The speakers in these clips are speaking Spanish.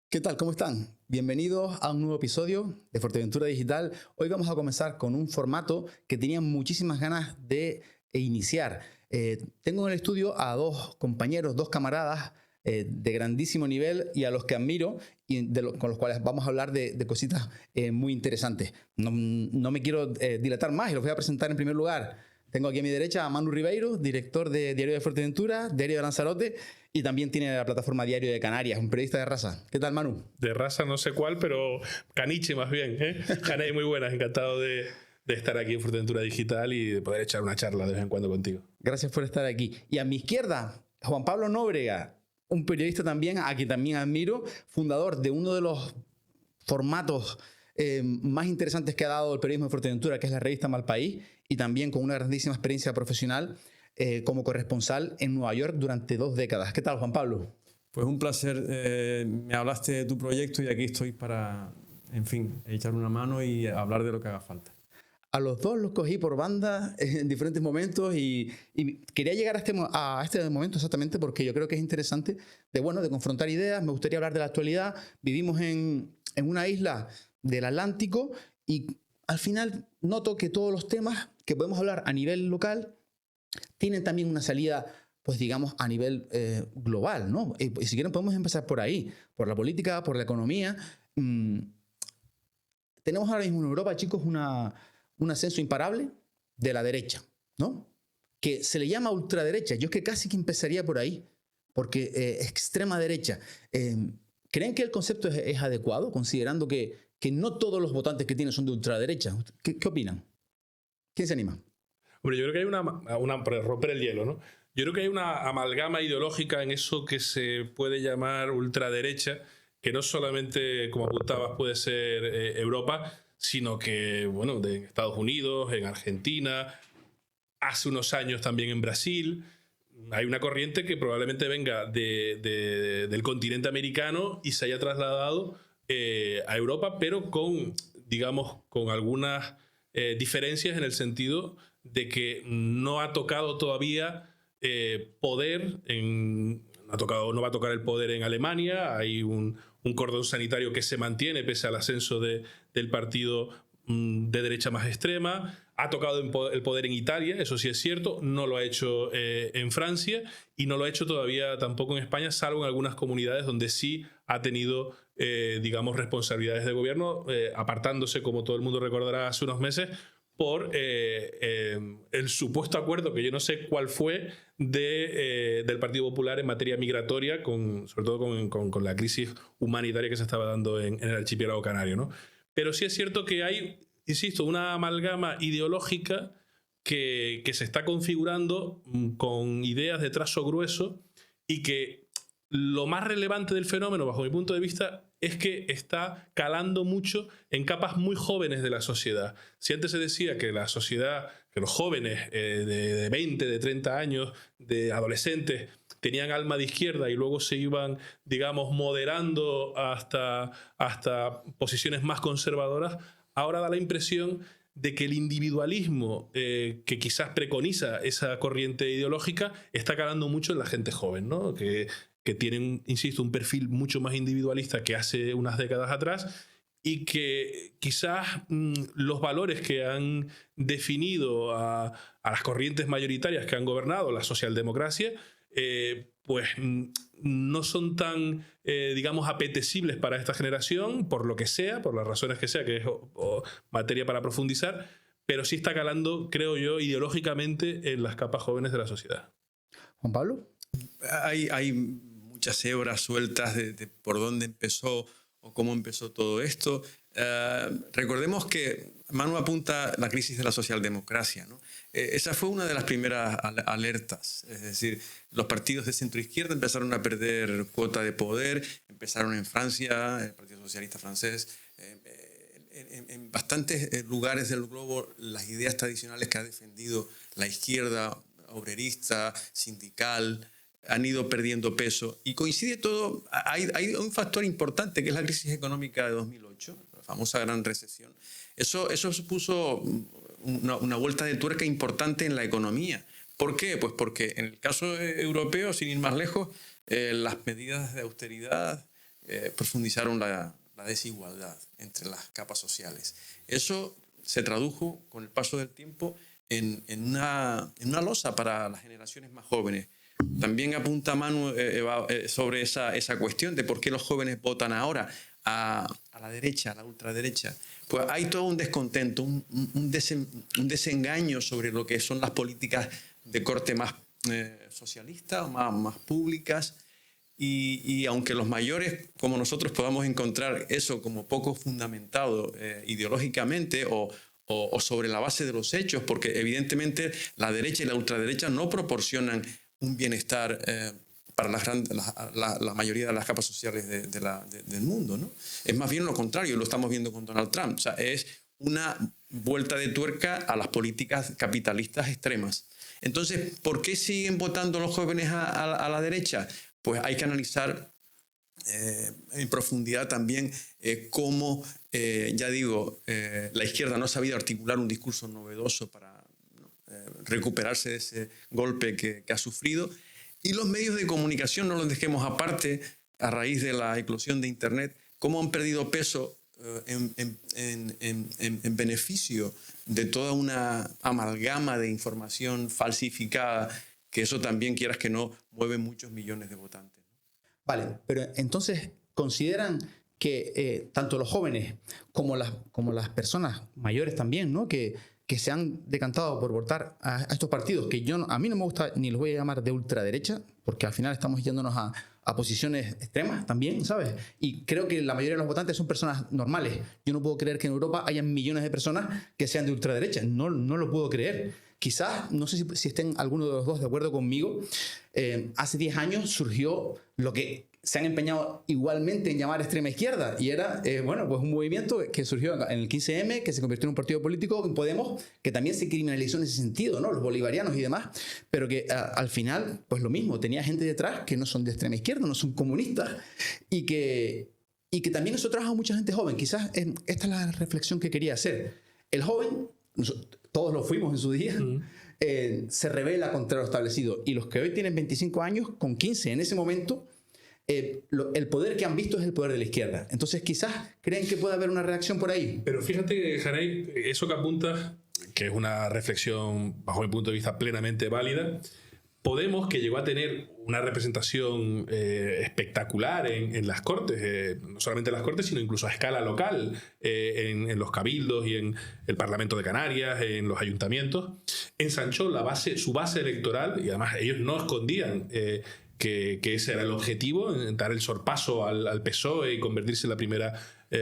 ¿Qué tal? ¿Cómo están? Bienvenidos a un nuevo episodio de Fuerteventura Digital. Hoy vamos a comenzar con un formato que tenía muchísimas ganas de iniciar. Tengo en el estudio a dos compañeros, dos camaradas de grandísimo nivel y a los que admiro y con los cuales vamos a hablar de cositas muy interesantes. No me quiero dilatar más y los voy a presentar en primer lugar. Tengo aquí a mi derecha a Manu Ribeiro, director de Diario de Fuerteventura, Diario de Lanzarote, y también tiene la plataforma Diario de Canarias, un periodista de raza. ¿Qué tal, Manu? De raza no sé cuál, pero caniche más bien. Canay, muy buenas, encantado de estar aquí en Fuerteventura Digital y de poder echar una charla de vez en cuando contigo. Gracias por estar aquí. Y a mi izquierda, Juan Pablo Nóbrega, un periodista también, a quien también admiro, fundador de uno de los formatos más interesantes que ha dado el periodismo de Fuerteventura, que es la revista Malpaís, y también con una grandísima experiencia profesional como corresponsal en Nueva York durante 2 décadas. ¿Qué tal, Juan Pablo? Pues un placer. Me hablaste de tu proyecto y aquí estoy para, en fin, echar una mano y hablar de lo que haga falta. A los dos los cogí por banda en diferentes momentos y quería llegar a este momento exactamente porque yo creo que es interesante de confrontar ideas. Me gustaría hablar de la actualidad. Vivimos en una isla del Atlántico y al final noto que todos los temas que podemos hablar a nivel local tienen también una salida, pues digamos, a nivel global, ¿no? Y si quieren podemos empezar por ahí, por la política, por la economía. Tenemos ahora mismo en Europa, chicos, un ascenso imparable de la derecha, ¿no? Que se le llama ultraderecha. Yo es que casi que empezaría por ahí, porque extrema derecha. ¿Creen que el concepto es adecuado, considerando que no todos los votantes que tienen son de ultraderecha? ¿Qué opinan? ¿Quién se anima? Hombre, yo creo que hay para romper el hielo, ¿no? Yo creo que hay una amalgama ideológica en eso que se puede llamar ultraderecha, que no solamente, como apuntabas, puede ser Europa, sino que, bueno, de Estados Unidos, en Argentina, hace unos años también en Brasil. Hay una corriente que probablemente venga del continente americano y se haya trasladado a Europa, pero con, digamos, con algunas diferencias en el sentido de que no ha tocado todavía poder no va a tocar el poder en Alemania. Hay un cordón sanitario que se mantiene pese al ascenso del partido de derecha más extrema. Ha tocado el poder en Italia, eso sí es cierto. No lo ha hecho en Francia y no lo ha hecho todavía tampoco en España, salvo en algunas comunidades donde sí ha tenido, digamos, responsabilidades de gobierno, apartándose, como todo el mundo recordará, hace unos meses por el supuesto acuerdo, que yo no sé cuál fue, del Partido Popular en materia migratoria, sobre todo con la crisis humanitaria que se estaba dando en el archipiélago canario, ¿no? Pero sí es cierto que hay, insisto, una amalgama ideológica que se está configurando con ideas de trazo grueso y que lo más relevante del fenómeno, bajo mi punto de vista, es que está calando mucho en capas muy jóvenes de la sociedad. Si antes se decía que la sociedad, que los jóvenes de 20, de 30 años, de adolescentes, tenían alma de izquierda y luego se iban, digamos, moderando hasta posiciones más conservadoras, ahora da la impresión de que el individualismo que quizás preconiza esa corriente ideológica está calando mucho en la gente joven, ¿no? Que tienen, insisto, un perfil mucho más individualista que hace unas décadas atrás y que quizás los valores que han definido a las corrientes mayoritarias que han gobernado, la socialdemocracia, pues no son tan, digamos, apetecibles para esta generación, por lo que sea, por las razones que sea, que es materia para profundizar, pero sí está calando, creo yo, ideológicamente en las capas jóvenes de la sociedad. Juan Pablo. Hay muchas hebras sueltas de por dónde empezó o cómo empezó todo esto. Recordemos que Manu apunta la crisis de la socialdemocracia, ¿no? Esa fue una de las primeras alertas. Es decir, los partidos de centro-izquierda empezaron a perder cuota de poder, empezaron en Francia, el Partido Socialista francés, en bastantes lugares del globo las ideas tradicionales que ha defendido la izquierda obrerista, sindical, han ido perdiendo peso y coincide todo. Hay un factor importante que es la crisis económica de 2008, la famosa gran recesión. Eso supuso una vuelta de tuerca importante en la economía. ¿Por qué? Pues porque en el caso europeo, sin ir más lejos, las medidas de austeridad profundizaron la desigualdad entre las capas sociales. Eso se tradujo con el paso del tiempo en una losa para las generaciones más jóvenes. También apunta Manu sobre esa cuestión de por qué los jóvenes votan ahora a la derecha, a la ultraderecha. Pues hay todo un descontento, un desengaño sobre lo que son las políticas de corte más socialista, más públicas. Y aunque los mayores como nosotros podamos encontrar eso como poco fundamentado ideológicamente o sobre la base de los hechos, porque evidentemente la derecha y la ultraderecha no proporcionan un bienestar para la mayoría de las capas sociales del mundo, ¿no? Es más bien lo contrario, lo estamos viendo con Donald Trump. O sea, es una vuelta de tuerca a las políticas capitalistas extremas. Entonces, ¿por qué siguen votando los jóvenes a la derecha? Pues hay que analizar en profundidad también cómo, ya digo, la izquierda no ha sabido articular un discurso novedoso para recuperarse de ese golpe que ha sufrido. Y los medios de comunicación, no los dejemos aparte, a raíz de la eclosión de Internet, cómo han perdido peso en beneficio de toda una amalgama de información falsificada, que eso también, quieras que no, mueve muchos millones de votantes. Vale, pero entonces consideran que tanto los jóvenes como las personas mayores también, ¿no? que se han decantado por votar a estos partidos, que a mí no me gusta ni los voy a llamar de ultraderecha, porque al final estamos yéndonos a posiciones extremas también, ¿sabes? Y creo que la mayoría de los votantes son personas normales. Yo no puedo creer que en Europa haya millones de personas que sean de ultraderecha. No lo puedo creer. Quizás, no sé si estén alguno de los dos de acuerdo conmigo, hace 10 años surgió lo que se han empeñado igualmente en llamar extrema izquierda, y era pues un movimiento que surgió en el 15M, que se convirtió en un partido político, en Podemos, que también se criminalizó en ese sentido, ¿no? Los bolivarianos y demás, pero que al final, pues lo mismo, tenía gente detrás que no son de extrema izquierda, no son comunistas, y que también eso trabaja a mucha gente joven. Quizás esta es la reflexión que quería hacer. El joven, todos lo fuimos en su día, se rebela contra lo establecido, y los que hoy tienen 25 años, con 15 en ese momento, el poder que han visto es el poder de la izquierda. Entonces quizás creen que puede haber una reacción por ahí. Pero fíjate, Janey, eso que apuntas, que es una reflexión bajo mi punto de vista plenamente válida. Podemos, que llegó a tener una representación espectacular en las Cortes, no solamente en las Cortes, sino incluso a escala local, en los cabildos y en el Parlamento de Canarias, en los ayuntamientos, ensanchó su base electoral, y además ellos no escondían que ese era el objetivo, dar el sorpaso al PSOE y convertirse en la primera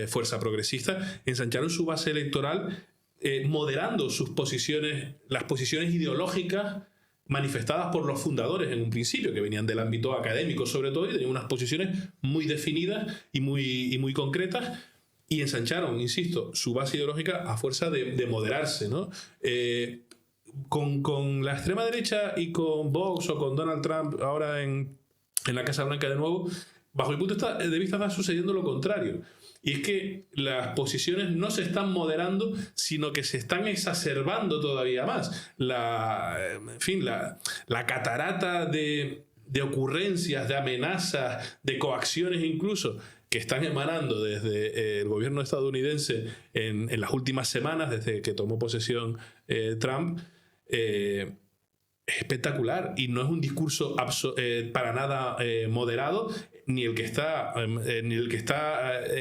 fuerza progresista. Ensancharon su base electoral moderando las posiciones ideológicas manifestadas por los fundadores en un principio, que venían del ámbito académico sobre todo, y tenían unas posiciones muy definidas y muy concretas, y ensancharon, insisto, su base ideológica a fuerza de moderarse, ¿no? Con la extrema derecha y con Vox o con Donald Trump ahora en la Casa Blanca de nuevo, bajo mi punto de vista está sucediendo lo contrario. Y es que las posiciones no se están moderando, sino que se están exacerbando todavía más. La catarata de ocurrencias, de amenazas, de coacciones incluso, que están emanando desde el gobierno estadounidense en las últimas semanas, desde que tomó posesión Trump, es espectacular, y no es un discurso para nada moderado, ni el que está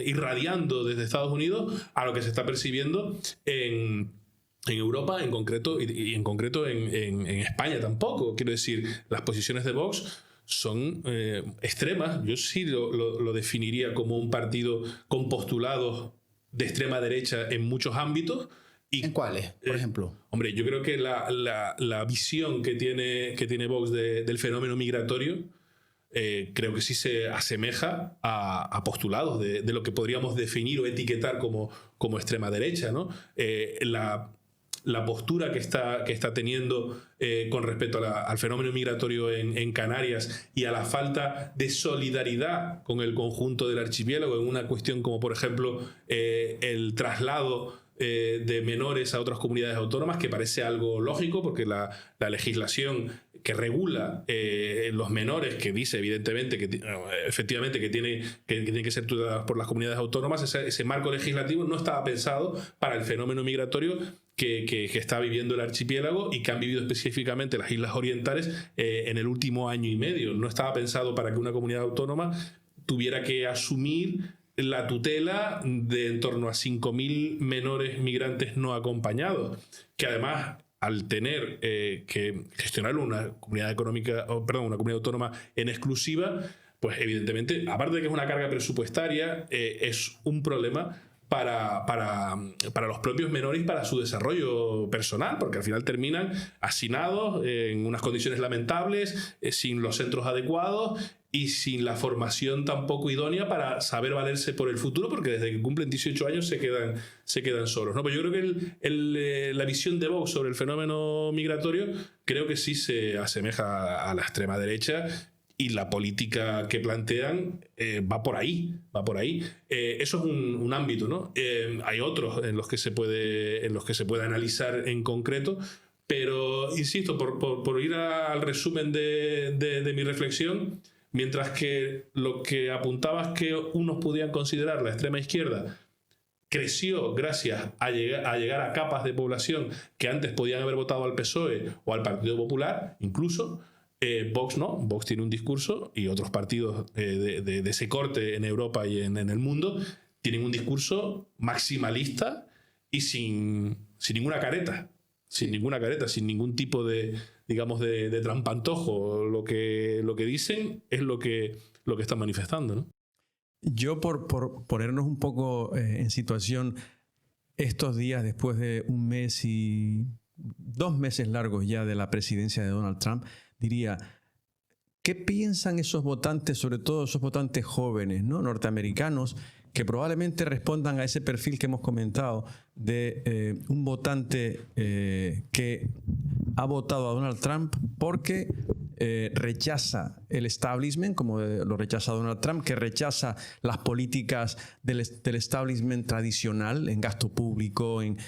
irradiando desde Estados Unidos a lo que se está percibiendo en Europa en concreto, y en concreto en España tampoco. Quiero decir, las posiciones de Vox son extremas. Yo sí lo definiría como un partido con postulados de extrema derecha en muchos ámbitos. ¿En cuáles, por ejemplo? Hombre, yo creo que la visión que tiene Vox del fenómeno migratorio, creo que sí se asemeja a postulados de lo que podríamos definir o etiquetar como extrema derecha, ¿no? La postura que está teniendo con respecto al fenómeno migratorio en Canarias, y a la falta de solidaridad con el conjunto del archipiélago en una cuestión como, por ejemplo, el traslado de menores a otras comunidades autónomas, que parece algo lógico porque la legislación que regula los menores, que dice evidentemente que efectivamente que tienen que ser tuteladas por las comunidades autónomas, ese marco legislativo no estaba pensado para el fenómeno migratorio que está viviendo el archipiélago y que han vivido específicamente las islas orientales en el último año y medio. No estaba pensado para que una comunidad autónoma tuviera que asumir la tutela de en torno a 5.000 menores migrantes no acompañados, que además, al tener que gestionar una comunidad una comunidad autónoma en exclusiva, pues evidentemente, aparte de que es una carga presupuestaria, es un problema para los propios menores y para su desarrollo personal, porque al final terminan hacinados en unas condiciones lamentables, sin los centros adecuados y sin la formación tampoco idónea para saber valerse por el futuro, porque desde que cumplen 18 años se quedan solos, ¿no? Pues yo creo que la visión de Vox sobre el fenómeno migratorio creo que sí se asemeja a la extrema derecha, y la política que plantean va por ahí. Eso es un ámbito, ¿no? Hay otros en los que se puede analizar en concreto, pero insisto, por ir al resumen de mi reflexión, mientras que lo que apuntabas que unos podían considerar la extrema izquierda creció gracias a llegar a capas de población que antes podían haber votado al PSOE o al Partido Popular, incluso, Vox no. Vox tiene un discurso, y otros partidos de ese corte en Europa y en el mundo tienen un discurso maximalista y sin ninguna careta. Sin ningún tipo de, digamos, de trampantojo. Lo que dicen es lo que están manifestando, ¿no? Yo, por ponernos un poco en situación, estos días después de 1 mes y 2 meses largos ya de la presidencia de Donald Trump, diría, ¿qué piensan esos votantes, sobre todo esos votantes jóvenes, ¿no?, norteamericanos, que probablemente respondan a ese perfil que hemos comentado de un votante que ha votado a Donald Trump porque rechaza el establishment, como lo rechaza Donald Trump, que rechaza las políticas del establishment tradicional en gasto público, en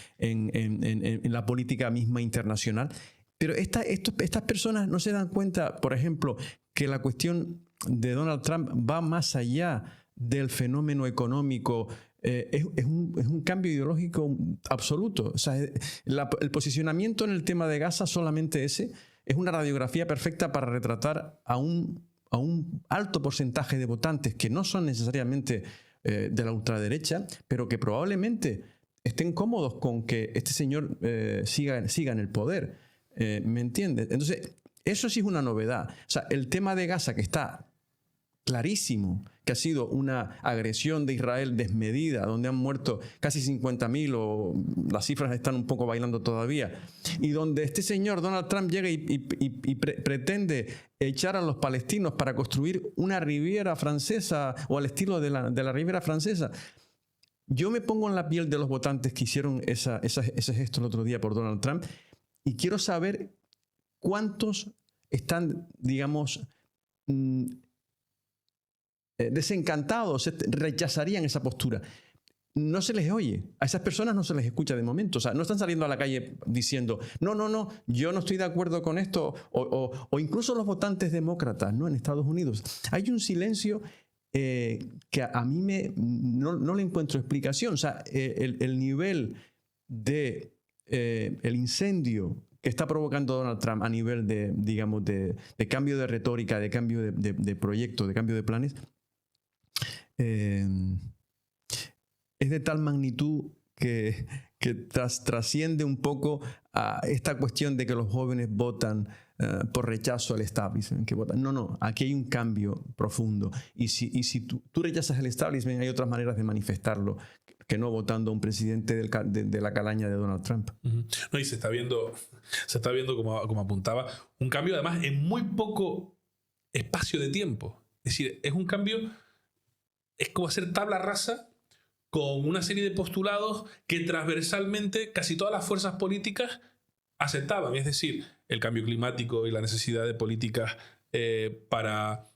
la política misma internacional? Pero estas personas no se dan cuenta, por ejemplo, que la cuestión de Donald Trump va más allá del fenómeno económico. Es un cambio ideológico absoluto. O sea, el posicionamiento en el tema de Gaza, solamente ese, es una radiografía perfecta para retratar a un alto porcentaje de votantes que no son necesariamente de la ultraderecha, pero que probablemente estén cómodos con que este señor siga en el poder. ¿Me entiendes? Entonces, eso sí es una novedad. O sea, el tema de Gaza, que está clarísimo que ha sido una agresión de Israel desmedida, donde han muerto casi 50.000, o las cifras están un poco bailando todavía, y donde este señor Donald Trump llega y pretende echar a los palestinos para construir una riviera francesa, o al estilo de la riviera francesa. Yo me pongo en la piel de los votantes que hicieron ese gesto el otro día por Donald Trump, y quiero saber cuántos están, digamos, desencantados, rechazarían esa postura. No se les oye, a esas personas no se les escucha de momento. O sea, no están saliendo a la calle diciendo no, yo no estoy de acuerdo con esto, o incluso los votantes demócratas, ¿no?, en Estados Unidos. Hay un silencio que a mí no le encuentro explicación. O sea, el nivel de el incendio que está provocando Donald Trump a nivel de, digamos, de cambio de retórica, de cambio de proyecto, de cambio de planes, es de tal magnitud que trasciende un poco a esta cuestión de que los jóvenes votan por rechazo al establishment, que votan. No, aquí hay un cambio profundo. Y si tú rechazas el establishment, hay otras maneras de manifestarlo que no votando a un presidente de la calaña de Donald Trump. Uh-huh. No, y se está viendo como apuntaba, un cambio además en muy poco espacio de tiempo. Es decir, es un cambio, es como hacer tabla rasa con una serie de postulados que transversalmente casi todas las fuerzas políticas aceptaban. Es decir, el cambio climático y la necesidad de políticas para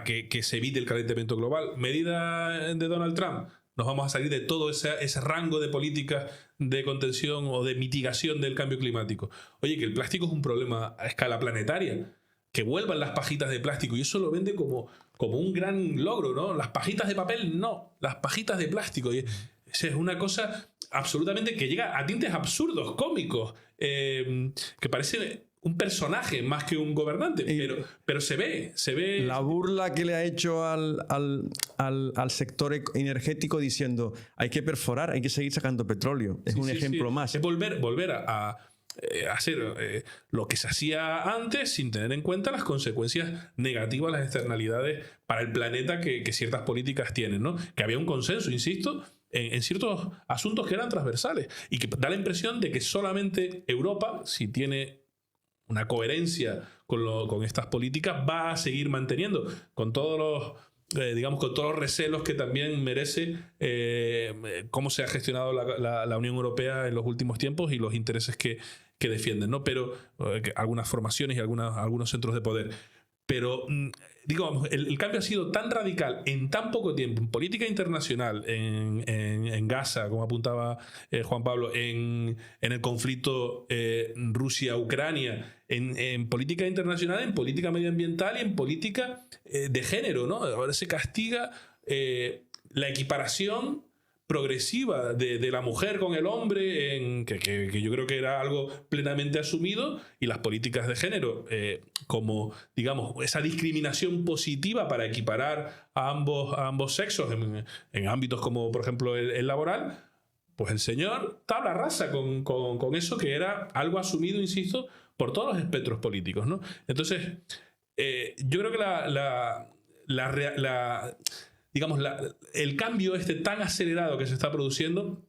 que se evite el calentamiento global. Medida de Donald Trump, nos vamos a salir de todo ese rango de políticas de contención o de mitigación del cambio climático. Oye, que el plástico es un problema a escala planetaria. Que vuelvan las pajitas de plástico, y eso lo vende como un gran logro, ¿no? Las pajitas de papel, no, las pajitas de plástico. Y esa es una cosa absolutamente que llega a tintes absurdos, cómicos, que parece un personaje más que un gobernante, pero se ve. La burla que le ha hecho al sector energético diciendo hay que perforar, hay que seguir sacando petróleo. Es un ejemplo más. Es volver a hacer lo que se hacía antes sin tener en cuenta las consecuencias negativas, las externalidades para el planeta que ciertas políticas tienen, ¿no? Que había un consenso, insisto, en ciertos asuntos que eran transversales y que da la impresión de que solamente Europa, si tiene una coherencia con estas políticas, va a seguir manteniendo con todos los recelos que también merece cómo se ha gestionado la Unión Europea en los últimos tiempos y los intereses que defienden, ¿no? Pero algunas formaciones y algunos centros de poder. Pero, digamos, el cambio ha sido tan radical en tan poco tiempo, en política internacional, en Gaza, como apuntaba Juan Pablo, en el conflicto Rusia-Ucrania, en política internacional, en política medioambiental y en política de género, ¿no? Ahora se castiga la equiparación progresiva de la mujer con el hombre, que yo creo que era algo plenamente asumido, y las políticas de género como, digamos, esa discriminación positiva para equiparar a ambos sexos en ámbitos como, por ejemplo, el laboral, pues el señor tabla rasa con eso que era algo asumido, insisto, por todos los espectros políticos, ¿no? Entonces, yo creo que digamos, el cambio tan acelerado que se está produciendo,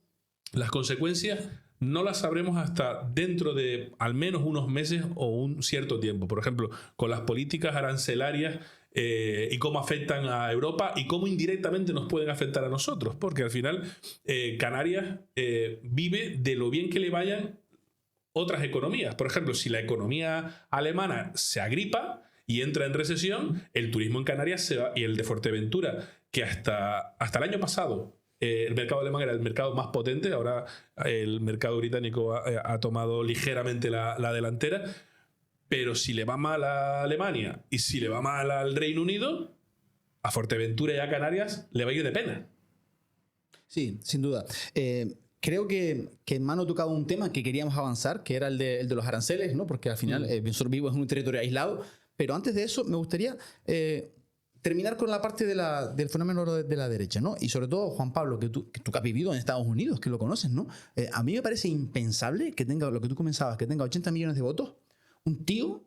las consecuencias no las sabremos hasta dentro de al menos unos meses o un cierto tiempo. Por ejemplo, con las políticas arancelarias y cómo afectan a Europa y cómo indirectamente nos pueden afectar a nosotros. Porque al final Canarias vive de lo bien que le vayan otras economías. Por ejemplo, si la economía alemana se agripa y entra en recesión, el turismo en Canarias se va, y el de Fuerteventura, que hasta el año pasado el mercado alemán era el mercado más potente, ahora el mercado británico ha tomado ligeramente la delantera, pero si le va mal a Alemania y si le va mal al Reino Unido, a Fuerteventura y a Canarias le va a ir de pena. Sí, sin duda. Creo que Manu ha tocado un tema que queríamos avanzar, que era el de los aranceles, ¿no? Porque al final nosotros vivimos en un territorio aislado, pero antes de eso me gustaría terminar con la parte del fenómeno de la derecha, ¿no? Y sobre todo, Juan Pablo, que tú que has vivido en Estados Unidos, que lo conoces, ¿no? A mí me parece impensable que tenga, lo que tú comenzabas, que tenga 80 millones de votos, un tío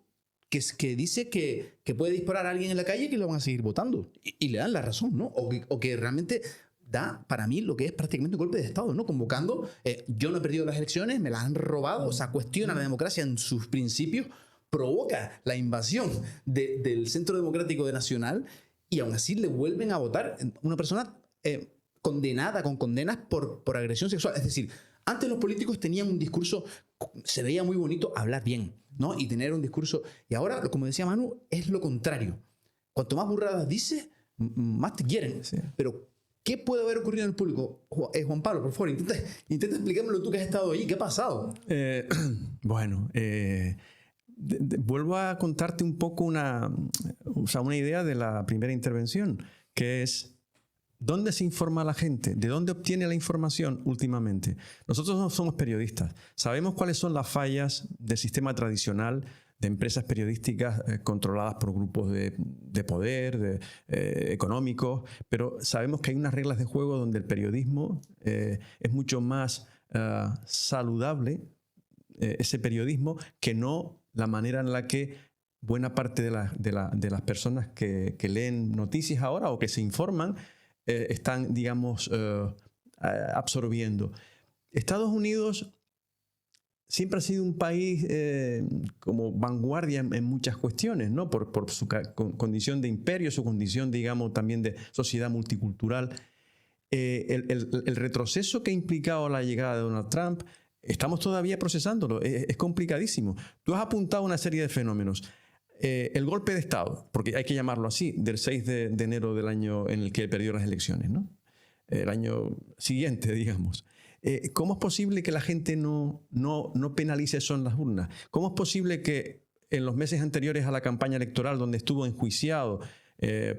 que dice que puede disparar a alguien en la calle y que lo van a seguir votando. Y le dan la razón, ¿no? O que realmente da, para mí, lo que es prácticamente un golpe de Estado, ¿no? Convocando, yo no he perdido las elecciones, me las han robado, o sea, cuestiona la democracia en sus principios, provoca la invasión del Centro Democrático de Nacional y aún así le vuelven a votar una persona condenada, con condenas por agresión sexual. Es decir, antes los políticos tenían un discurso, se veía muy bonito hablar bien, ¿no? Y tener un discurso. Y ahora, como decía Manu, es lo contrario. Cuanto más burradas dices, más te quieren. Sí. Pero ¿qué puede haber ocurrido en el público? Juan Pablo, por favor, intenta explicármelo tú que has estado allí. ¿Qué ha pasado? Vuelvo a contarte un poco una idea de la primera intervención, que es ¿dónde se informa la gente? ¿De dónde obtiene la información últimamente? Nosotros no somos periodistas. Sabemos cuáles son las fallas del sistema tradicional de empresas periodísticas controladas por grupos de poder, económicos, pero sabemos que hay unas reglas de juego donde el periodismo es mucho más saludable, ese periodismo, que no la manera en la que buena parte de las personas que leen noticias ahora o que se informan están, digamos, absorbiendo. Estados Unidos siempre ha sido un país como vanguardia en muchas cuestiones, ¿no? Por su condición de imperio, su condición, digamos, también de sociedad multicultural. El retroceso que ha implicado la llegada de Donald Trump, estamos todavía procesándolo, es complicadísimo. Tú has apuntado una serie de fenómenos. El golpe de Estado, porque hay que llamarlo así, del 6 de enero del año en el que perdió las elecciones, ¿no? el año siguiente, digamos. ¿Cómo es posible que la gente no penalice eso en las urnas? ¿Cómo es posible que en los meses anteriores a la campaña electoral, donde estuvo enjuiciado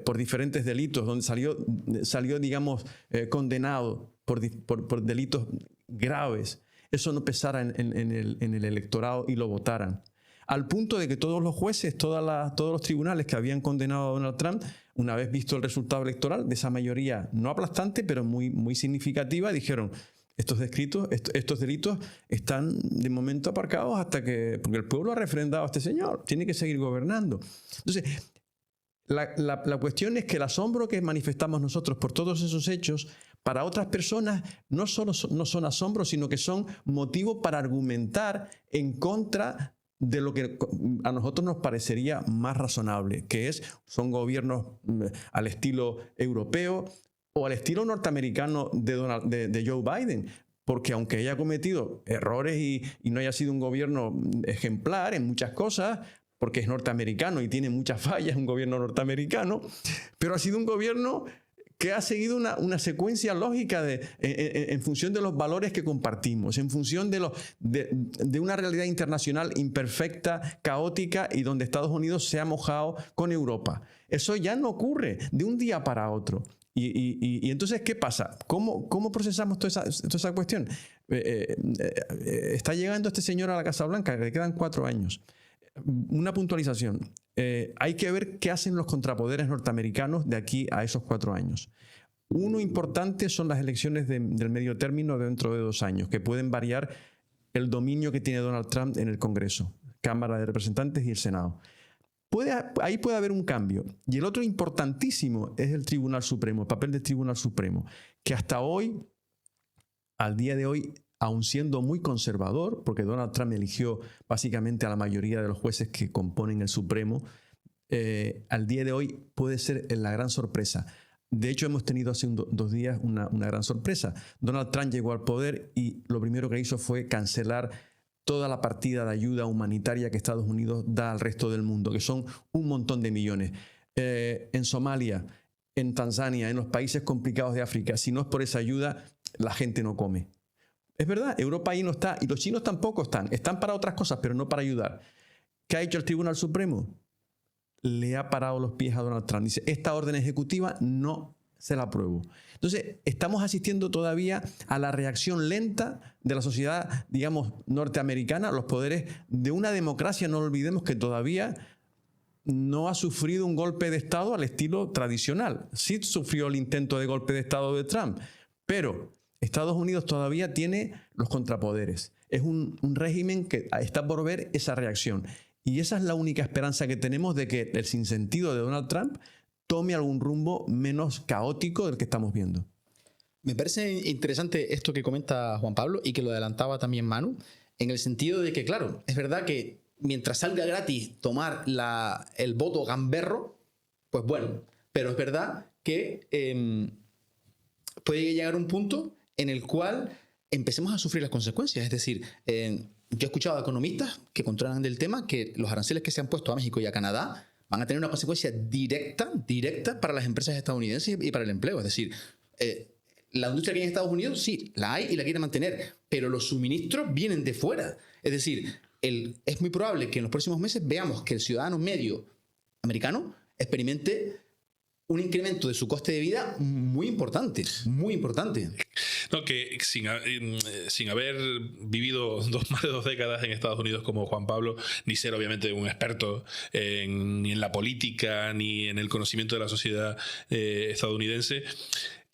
por diferentes delitos, donde salió digamos, condenado por delitos graves, eso no pesara en el electorado y lo votaran? Al punto de que todos los jueces, todos los tribunales que habían condenado a Donald Trump, una vez visto el resultado electoral, de esa mayoría no aplastante, pero muy, muy significativa, dijeron: estos delitos están de momento aparcados porque el pueblo ha refrendado a este señor, tiene que seguir gobernando. Entonces, la cuestión es que el asombro que manifestamos nosotros por todos esos hechos, para otras personas no solo no son asombros, sino que son motivo para argumentar en contra de lo que a nosotros nos parecería más razonable, que son gobiernos al estilo europeo o al estilo norteamericano de Joe Biden, porque aunque haya cometido errores y no haya sido un gobierno ejemplar en muchas cosas, porque es norteamericano y tiene muchas fallas, un gobierno norteamericano, pero ha sido un gobierno que ha seguido una secuencia lógica en función de los valores que compartimos, en función de una realidad internacional imperfecta, caótica, y donde Estados Unidos se ha mojado con Europa. Eso ya no ocurre de un día para otro. Y entonces, ¿qué pasa? ¿Cómo procesamos toda esa cuestión? Está llegando este señor a la Casa Blanca, le quedan 4 años. Una puntualización. Hay que ver qué hacen los contrapoderes norteamericanos de aquí a esos 4 años. Uno importante son las elecciones del medio término dentro de 2 años, que pueden variar el dominio que tiene Donald Trump en el Congreso, Cámara de Representantes y el Senado. Ahí puede haber un cambio. Y el otro importantísimo es el Tribunal Supremo, el papel del Tribunal Supremo, que hasta hoy, al día de hoy, aun siendo muy conservador, porque Donald Trump eligió básicamente a la mayoría de los jueces que componen el Supremo, al día de hoy puede ser la gran sorpresa. De hecho, hemos tenido hace 2 días una gran sorpresa. Donald Trump llegó al poder y lo primero que hizo fue cancelar toda la partida de ayuda humanitaria que Estados Unidos da al resto del mundo, que son un montón de millones. En Somalia, en Tanzania, en los países complicados de África, si no es por esa ayuda, la gente no come. Es verdad, Europa ahí no está, y los chinos tampoco están. Están para otras cosas, pero no para ayudar. ¿Qué ha hecho el Tribunal Supremo? Le ha parado los pies a Donald Trump. Dice: esta orden ejecutiva no se la apruebo. Entonces, estamos asistiendo todavía a la reacción lenta de la sociedad, digamos, norteamericana, los poderes de una democracia. No olvidemos que todavía no ha sufrido un golpe de Estado al estilo tradicional. Sí sufrió el intento de golpe de Estado de Trump, pero Estados Unidos todavía tiene los contrapoderes. Es un régimen que está por ver esa reacción. Y esa es la única esperanza que tenemos de que el sinsentido de Donald Trump tome algún rumbo menos caótico del que estamos viendo. Me parece interesante esto que comenta Juan Pablo y que lo adelantaba también Manu, en el sentido de que, claro, es verdad que mientras salga gratis tomar el voto gamberro, pues bueno, pero es verdad que puede llegar un punto en el cual empecemos a sufrir las consecuencias. Es decir, yo he escuchado a economistas que controlan del tema que los aranceles que se han puesto a México y a Canadá van a tener una consecuencia directa para las empresas estadounidenses y para el empleo. Es decir, la industria que hay en Estados Unidos, sí, la hay y la quiere mantener, pero los suministros vienen de fuera. Es decir, es muy probable que en los próximos meses veamos que el ciudadano medio americano experimente un incremento de su coste de vida muy importante, muy importante. No, que sin haber vivido más de 2 décadas en Estados Unidos como Juan Pablo, ni ser obviamente un experto ni en la política ni en el conocimiento de la sociedad estadounidense,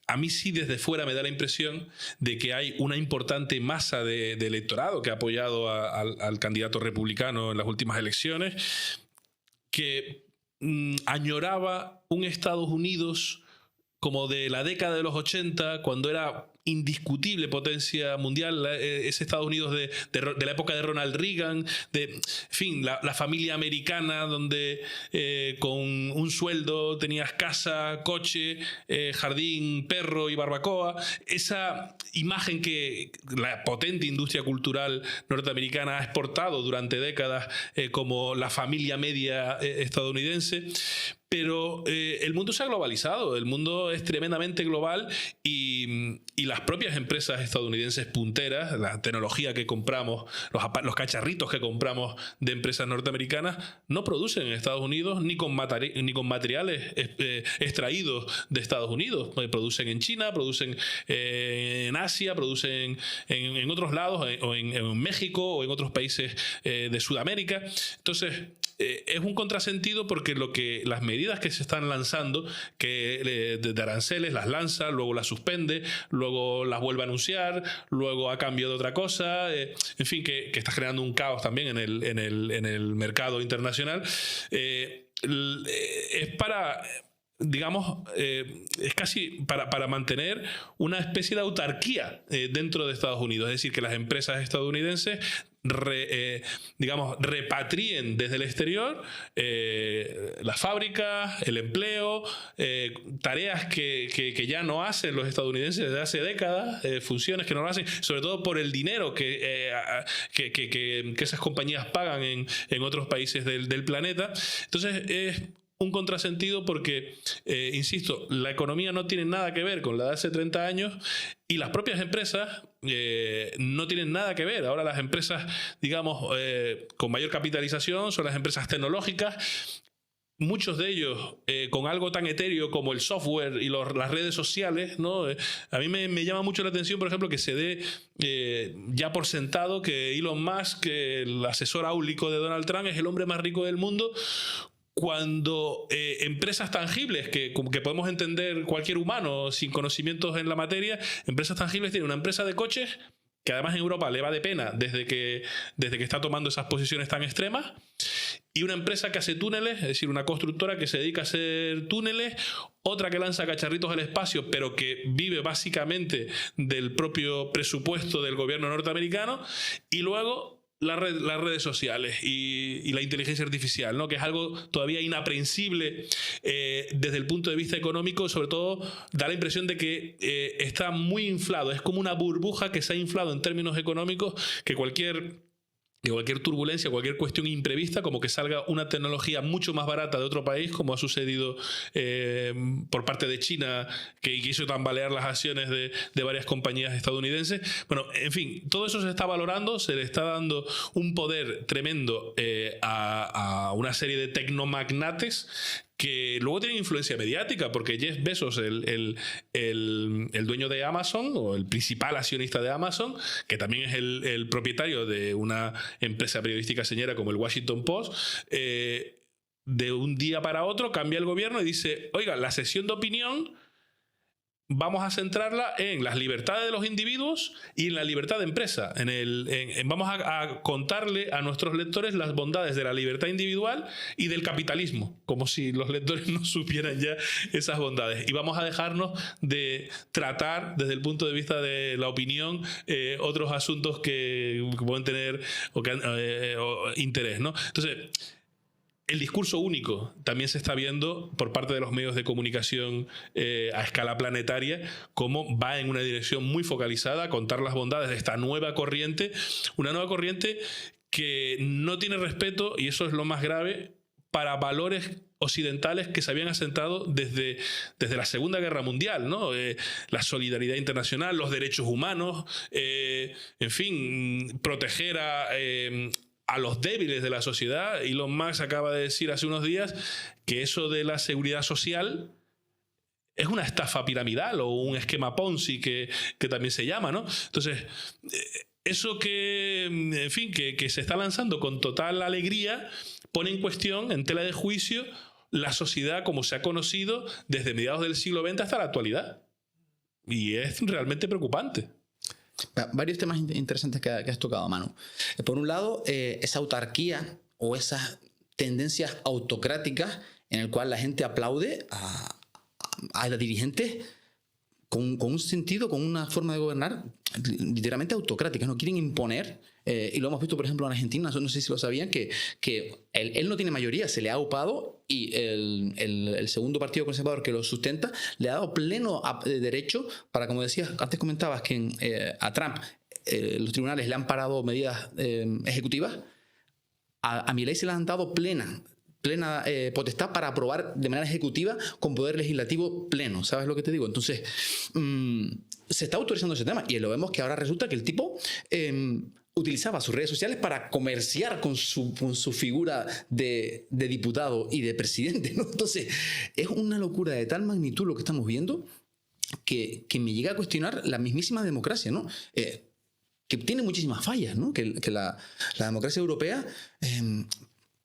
a mí sí desde fuera me da la impresión de que hay una importante masa de electorado que ha apoyado al candidato republicano en las últimas elecciones, que añoraba un Estados Unidos como de la década de los 80, cuando era indiscutible potencia mundial, ese Estados Unidos de la época de Ronald Reagan, en fin, la familia americana donde con un sueldo tenías casa, coche, jardín, perro y barbacoa. Esa imagen que la potente industria cultural norteamericana ha exportado durante décadas como la familia media estadounidense. Pero el mundo se ha globalizado, el mundo es tremendamente global y las propias empresas estadounidenses punteras, la tecnología que compramos, los cacharritos que compramos de empresas norteamericanas, no producen en Estados Unidos ni con materiales extraídos de Estados Unidos. Producen en China, producen en Asia, producen en otros lados, o en México o en otros países de Sudamérica. Entonces, es un contrasentido porque las medidas que se están lanzando, que de aranceles las lanza, luego las suspende, luego las vuelve a anunciar, luego a cambio de otra cosa, en fin, que está generando un caos también en el mercado internacional, es para... digamos, es casi para mantener una especie de autarquía dentro de Estados Unidos. Es decir, que las empresas estadounidenses repatrien desde el exterior las fábricas, el empleo, tareas que ya no hacen los estadounidenses desde hace décadas, funciones que no lo hacen, sobre todo por el dinero que esas compañías pagan en otros países del planeta. Entonces es un contrasentido porque, insisto, la economía no tiene nada que ver con la de hace 30 años y las propias empresas no tienen nada que ver. Ahora las empresas, digamos, con mayor capitalización son las empresas tecnológicas. Muchos de ellos con algo tan etéreo como el software y las redes sociales, ¿no? A mí me llama mucho la atención, por ejemplo, que se dé ya por sentado que Elon Musk, el asesor áulico de Donald Trump, es el hombre más rico del mundo, cuando empresas tangibles que podemos entender cualquier humano sin conocimientos en la materia, empresas tangibles tienen una empresa de coches que además en Europa le va de pena desde que está tomando esas posiciones tan extremas, y una empresa que hace túneles, es decir, una constructora que se dedica a hacer túneles, otra que lanza cacharritos al espacio, pero que vive básicamente del propio presupuesto del gobierno norteamericano, y luego las redes sociales y la inteligencia artificial, ¿no? Que es algo todavía inaprehensible desde el punto de vista económico. Sobre todo da la impresión de que está muy inflado, es como una burbuja que se ha inflado en términos económicos, que cualquier turbulencia, cualquier cuestión imprevista, como que salga una tecnología mucho más barata de otro país, como ha sucedido por parte de China, que hizo tambalear las acciones de varias compañías estadounidenses. Bueno, en fin, todo eso se está valorando, se le está dando un poder tremendo a una serie de tecnomagnates que luego tienen influencia mediática, porque Jeff Bezos, el dueño de Amazon, o el principal accionista de Amazon, que también es el propietario de una empresa periodística señera como el Washington Post, de un día para otro cambia el gobierno y dice: oiga, la sesión de opinión vamos a centrarla en las libertades de los individuos y en la libertad de empresa. Vamos a contarle a nuestros lectores las bondades de la libertad individual y del capitalismo, como si los lectores no supieran ya esas bondades. Y vamos a dejarnos de tratar desde el punto de vista de la opinión otros asuntos que pueden tener interés, ¿no? Entonces, el discurso único también se está viendo por parte de los medios de comunicación a escala planetaria, cómo va en una dirección muy focalizada a contar las bondades de esta nueva corriente, una nueva corriente que no tiene respeto, y eso es lo más grave, para valores occidentales que se habían asentado desde la Segunda Guerra Mundial, ¿no? La solidaridad internacional, los derechos humanos, en fin, proteger a los débiles de la sociedad. Elon Musk acaba de decir hace unos días que eso de la seguridad social es una estafa piramidal o un esquema Ponzi que también se llama, ¿no? Entonces, eso en fin, que se está lanzando con total alegría, pone en cuestión, en tela de juicio, la sociedad como se ha conocido desde mediados del siglo XX hasta la actualidad. Y es realmente preocupante. Varios temas interesantes que has tocado, Manu. Por un lado, esa autarquía o esas tendencias autocráticas en el cual la gente aplaude a los dirigentes con un sentido, con una forma de gobernar literalmente autocrática, no quieren imponer, y lo hemos visto por ejemplo en Argentina, no sé si lo sabían, que él no tiene mayoría, se le ha upado y el segundo partido conservador que lo sustenta le ha dado pleno derecho para, como decías, antes comentabas que a Trump los tribunales le han parado medidas ejecutivas, a Milei se le han dado plena potestad para aprobar de manera ejecutiva con poder legislativo pleno. ¿Sabes lo que te digo? Entonces, se está autorizando ese tema y lo vemos que ahora resulta que el tipo utilizaba sus redes sociales para comerciar con su figura de diputado y de presidente, ¿no? Entonces, es una locura de tal magnitud lo que estamos viendo que me llega a cuestionar la mismísima democracia, ¿no? Que tiene muchísimas fallas, ¿no? Que la democracia europea...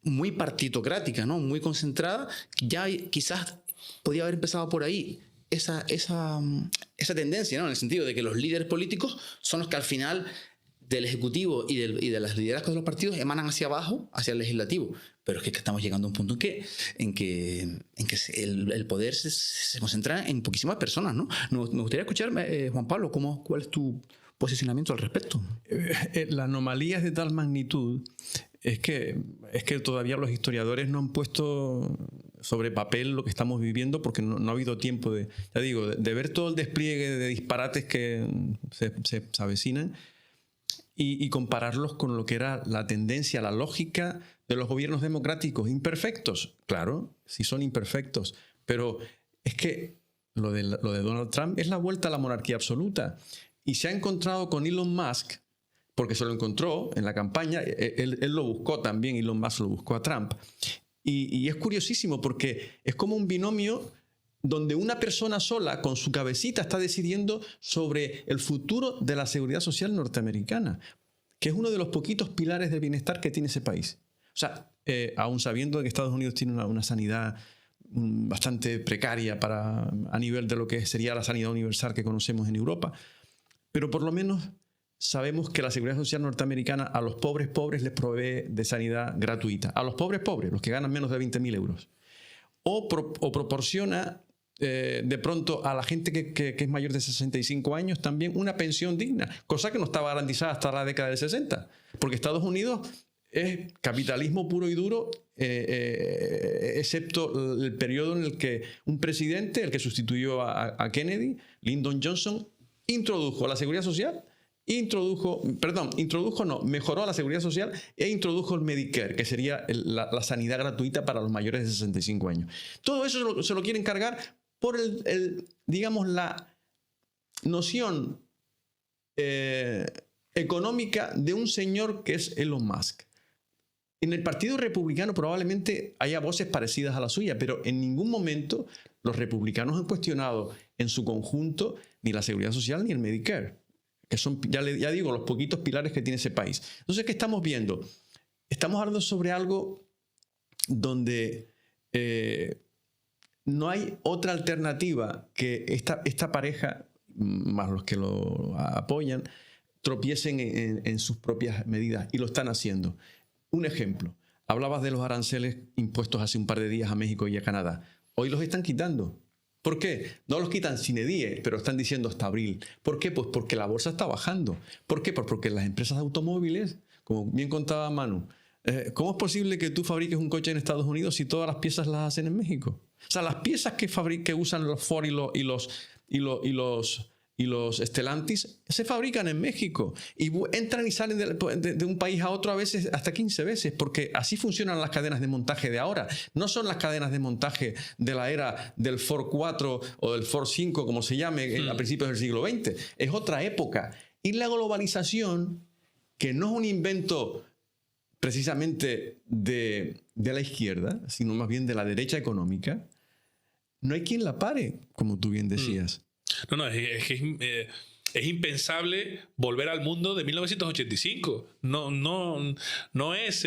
muy partitocrática, ¿no? Muy concentrada, ya quizás podía haber empezado por ahí esa tendencia, ¿no? En el sentido de que los líderes políticos son los que al final del ejecutivo y de las liderazgos de los partidos emanan hacia abajo, hacia el legislativo. Pero es que estamos llegando a un punto en que el poder se concentra en poquísimas personas, ¿no? Me gustaría escuchar, Juan Pablo, ¿cuál es tu posicionamiento al respecto? La anomalía es de tal magnitud es que todavía los historiadores no han puesto sobre papel lo que estamos viviendo porque no ha habido tiempo de ver todo el despliegue de disparates que se avecinan y compararlos con lo que era la tendencia, la lógica de los gobiernos democráticos imperfectos. Claro, sí son imperfectos, pero es que lo de Donald Trump es la vuelta a la monarquía absoluta. Y se ha encontrado con Elon Musk, porque se lo encontró en la campaña, él lo buscó también, Elon Musk lo buscó a Trump. Y es curiosísimo porque es como un binomio donde una persona sola con su cabecita está decidiendo sobre el futuro de la seguridad social norteamericana, que es uno de los poquitos pilares de bienestar que tiene ese país. O sea, aún sabiendo que Estados Unidos tiene una sanidad bastante precaria a nivel de lo que sería la sanidad universal que conocemos en Europa, pero por lo menos sabemos que la seguridad social norteamericana a los pobres les provee de sanidad gratuita. A los pobres, los que ganan menos de 20.000 euros. O proporciona de pronto a la gente que es mayor de 65 años también una pensión digna, cosa que no estaba garantizada hasta la década del 60. Porque Estados Unidos es capitalismo puro y duro, excepto el periodo en el que un presidente, el que sustituyó a Kennedy, Lyndon Johnson, introdujo la seguridad social, mejoró la seguridad social e introdujo el Medicare, que sería la sanidad gratuita para los mayores de 65 años. Todo eso se lo quieren cargar por digamos, la noción económica de un señor que es Elon Musk. En el Partido Republicano probablemente haya voces parecidas a la suya, pero en ningún momento los republicanos han cuestionado en su conjunto ni la seguridad social ni el Medicare, que son, ya digo, los poquitos pilares que tiene ese país. Entonces, ¿qué estamos viendo? Estamos hablando sobre algo donde no hay otra alternativa que esta pareja, más los que lo apoyan, tropiecen en sus propias medidas, y lo están haciendo. Un ejemplo, hablabas de los aranceles impuestos hace un par de días a México y a Canadá. Hoy los están quitando. ¿Por qué? No los quitan sine die, pero están diciendo hasta abril. ¿Por qué? Pues porque la bolsa está bajando. ¿Por qué? Pues porque las empresas de automóviles, como bien contaba Manu, ¿cómo es posible que tú fabriques un coche en Estados Unidos si todas las piezas las hacen en México? O sea, las piezas que usan los Ford y los Stellantis se fabrican en México y entran y salen de un país a otro a veces hasta 15 veces, porque así funcionan las cadenas de montaje de ahora. No son las cadenas de montaje de la era del Ford 4 o del Ford 5, como se llame, a principios del siglo XX. Es otra época. Y la globalización, que no es un invento precisamente de la izquierda, sino más bien de la derecha económica, no hay quien la pare, como tú bien decías. No, es impensable volver al mundo de 1985. No es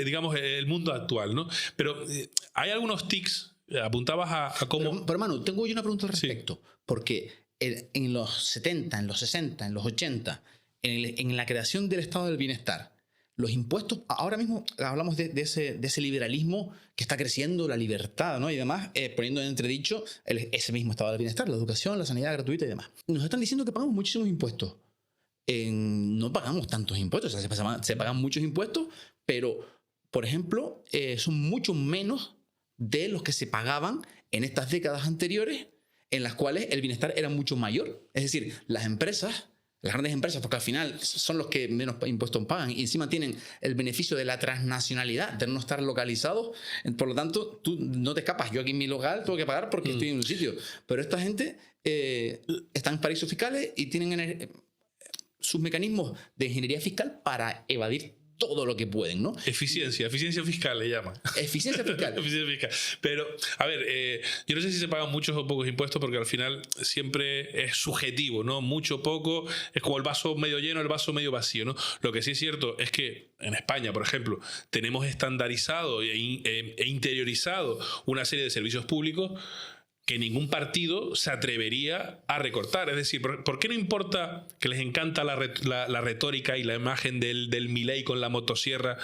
digamos, el mundo actual, ¿no? Pero hay algunos tics. Apuntabas a cómo... Pero Manu, tengo yo una pregunta al respecto. Sí. Porque en los 70, en los 60, en los 80, en la creación del estado del bienestar, los impuestos, ahora mismo hablamos de ese liberalismo que está creciendo, la libertad, ¿no? Y demás, poniendo en entredicho ese mismo estado del bienestar, la educación, la sanidad gratuita y demás. Nos están diciendo que pagamos muchísimos impuestos. No pagamos tantos impuestos, o sea, se pagan muchos impuestos, pero, por ejemplo, son mucho menos de los que se pagaban en estas décadas anteriores, en las cuales el bienestar era mucho mayor. Es decir, las grandes empresas, porque al final son los que menos impuestos pagan y encima tienen el beneficio de la transnacionalidad, de no estar localizados. Por lo tanto, tú no te escapas. Yo aquí en mi local tengo que pagar porque estoy en un sitio. Pero esta gente está en paraísos fiscales y tienen sus mecanismos de ingeniería fiscal para evadir todo lo que pueden, ¿no? Eficiencia fiscal le llaman. Eficiencia fiscal. Eficiencia fiscal. Pero, a ver, yo no sé si se pagan muchos o pocos impuestos porque al final siempre es subjetivo, ¿no? Mucho, poco, es como el vaso medio lleno, el vaso medio vacío, ¿no? Lo que sí es cierto es que en España, por ejemplo, tenemos estandarizado e interiorizado una serie de servicios públicos que ningún partido se atrevería a recortar. Es decir, ¿por qué no importa que les encanta la retórica y la imagen del Milei con la motosierra,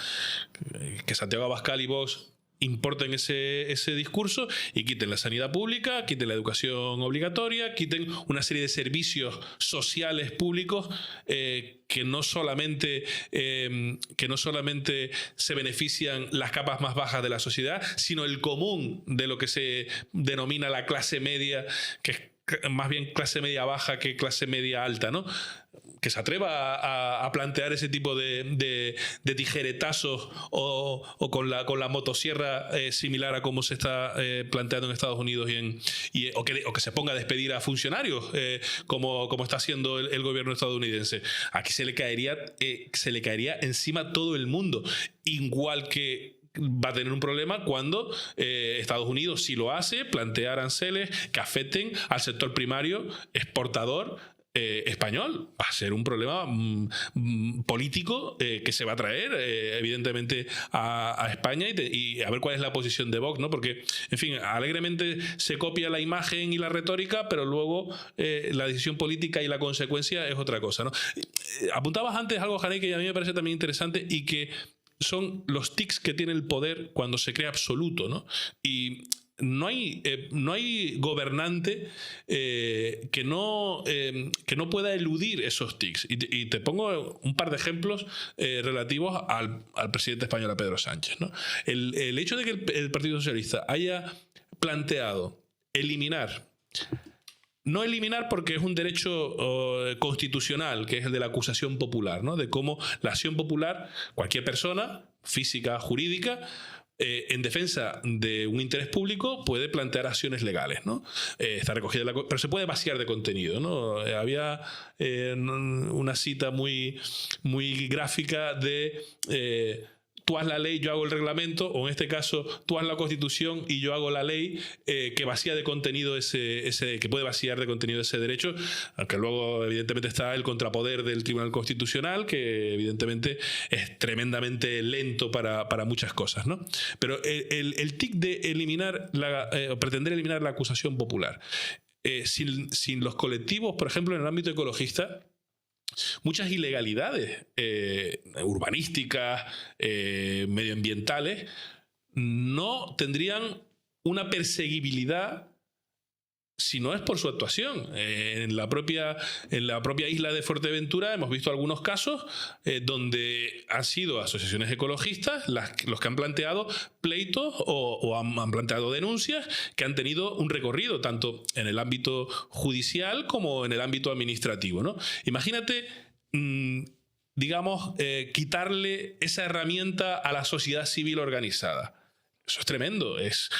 que Santiago Abascal y Vox importen ese discurso y quiten la sanidad pública, quiten la educación obligatoria, quiten una serie de servicios sociales públicos que no solamente se benefician las capas más bajas de la sociedad, sino el común de lo que se denomina la clase media, que es más bien clase media baja que clase media alta, ¿no? Que se atreva a plantear ese tipo de tijeretazos o con la motosierra similar a como se está planteando en Estados Unidos o que se ponga a despedir a funcionarios como está haciendo el gobierno estadounidense. Aquí se le caería encima todo el mundo, igual que va a tener un problema cuando Estados Unidos, si lo hace, plantea aranceles que afecten al sector primario exportador español. Va a ser un problema político que se va a traer evidentemente a España y a ver cuál es la posición de Vox, ¿no? Porque, en fin, alegremente se copia la imagen y la retórica, pero luego la decisión política y la consecuencia es otra cosa, ¿no? Apuntabas antes algo, Janey, que a mí me parece también interesante y que son los tics que tiene el poder cuando se cree absoluto, ¿no? Y no hay gobernante que no pueda eludir esos tics. Y te pongo un par de ejemplos relativos al presidente español, a Pedro Sánchez, ¿no? El hecho de que el Partido Socialista haya planteado no eliminar porque es un derecho constitucional, que es el de la acusación popular, ¿no? De cómo la acción popular, cualquier persona, física, jurídica, en defensa de un interés público puede plantear acciones legales, ¿no? Está recogida pero se puede vaciar de contenido, ¿no? Había una cita muy, muy gráfica de tú haz la ley, yo hago el reglamento, o en este caso tú haz la Constitución y yo hago la ley, que vacía de contenido que puede vaciar de contenido ese derecho, aunque luego evidentemente está el contrapoder del Tribunal Constitucional, que evidentemente es tremendamente lento para muchas cosas, ¿no? Pero el tic de pretender eliminar la acusación popular sin los colectivos, por ejemplo, en el ámbito ecologista, muchas ilegalidades urbanísticas, medioambientales, no tendrían una perseguibilidad si no es por su actuación. En la propia isla de Fuerteventura hemos visto algunos casos donde han sido asociaciones ecologistas los que han planteado pleitos o han planteado denuncias que han tenido un recorrido tanto en el ámbito judicial como en el ámbito administrativo, ¿no? Imagínate, quitarle esa herramienta a la sociedad civil organizada. Eso es tremendo, es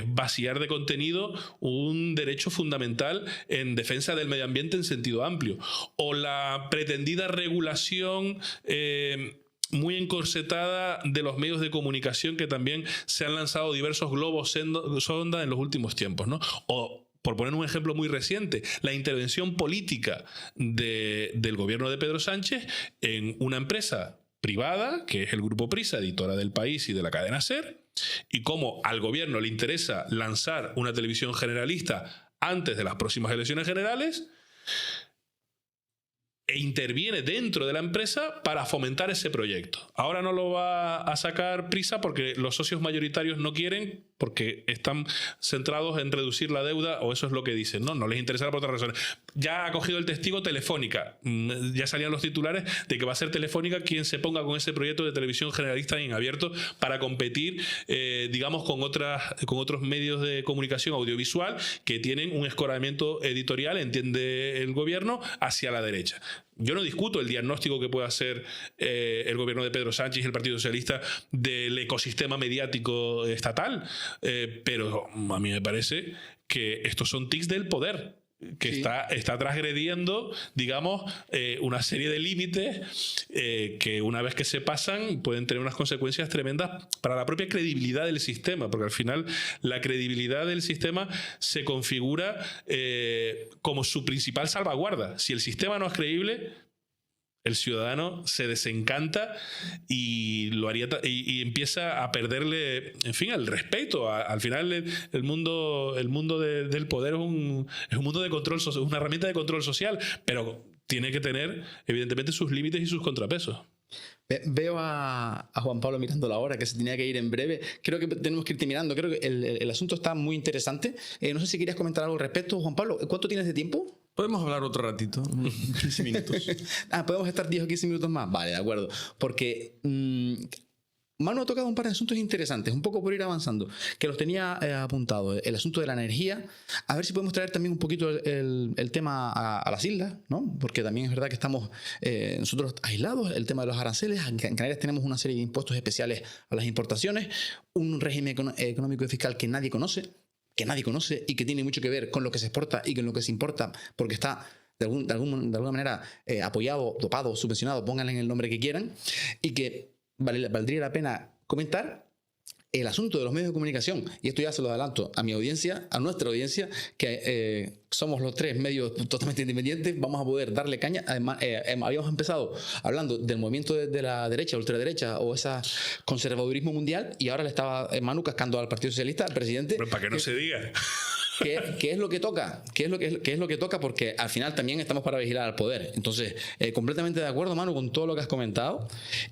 vaciar de contenido un derecho fundamental en defensa del medio ambiente en sentido amplio. O la pretendida regulación muy encorsetada de los medios de comunicación, que también se han lanzado diversos globos sonda en los últimos tiempos, ¿no? O, por poner un ejemplo muy reciente, la intervención política del gobierno de Pedro Sánchez en una empresa privada, que es el Grupo Prisa, editora del País y de la cadena SER, y cómo al gobierno le interesa lanzar una televisión generalista antes de las próximas elecciones generales, e interviene dentro de la empresa para fomentar ese proyecto. Ahora no lo va a sacar Prisa porque los socios mayoritarios no quieren, porque están centrados en reducir la deuda, o eso es lo que dicen, no les interesará por otras razones. Ya ha cogido el testigo Telefónica, ya salían los titulares de que va a ser Telefónica quien se ponga con ese proyecto de televisión generalista en abierto para competir, digamos, con otros medios de comunicación audiovisual que tienen un escoramiento editorial, entiende el gobierno, hacia la derecha. Yo no discuto el diagnóstico que pueda hacer el gobierno de Pedro Sánchez y el Partido Socialista del ecosistema mediático estatal, pero a mí me parece que estos son tics del poder, que sí está transgrediendo, digamos, una serie de límites que una vez que se pasan pueden tener unas consecuencias tremendas para la propia credibilidad del sistema, porque al final la credibilidad del sistema se configura como su principal salvaguarda. Si el sistema no es creíble, el ciudadano se desencanta y lo haría y empieza a perderle, en fin, el respeto. Al final el mundo del poder es un mundo de control social, es una herramienta de control social, pero tiene que tener evidentemente sus límites y sus contrapesos. Veo a Juan Pablo mirando la hora, que se tenía que ir en breve. Creo que tenemos que ir terminando. Creo que el asunto está muy interesante. No sé si querías comentar algo al respecto, Juan Pablo. ¿Cuánto tienes de tiempo? Podemos hablar otro ratito, 15 minutos. ¿Podemos estar 10 o 15 minutos más? Vale, de acuerdo. Porque Manu ha tocado un par de asuntos interesantes, un poco por ir avanzando, que los tenía apuntados. El asunto de la energía. A ver si podemos traer también un poquito el tema a las islas, ¿no? Porque también es verdad que estamos nosotros aislados. El tema de los aranceles. En Canarias tenemos una serie de impuestos especiales a las importaciones, un régimen económico y fiscal que nadie conoce y que tiene mucho que ver con lo que se exporta y con lo que se importa, porque está de alguna manera apoyado, dopado, subvencionado, pónganle el nombre que quieran, y que valdría la pena comentar el asunto de los medios de comunicación. Y esto ya se lo adelanto a mi audiencia, a nuestra audiencia, que somos los tres medios totalmente independientes, vamos a poder darle caña. Además, habíamos empezado hablando del movimiento de la derecha, ultraderecha, o ese conservadurismo mundial, y ahora le estaba Manu cascando al Partido Socialista, al presidente. Pero para que no se diga. ¿Qué es lo que toca? ¿Qué es lo que toca? Porque al final también estamos para vigilar al poder. Entonces, completamente de acuerdo, Manu, con todo lo que has comentado.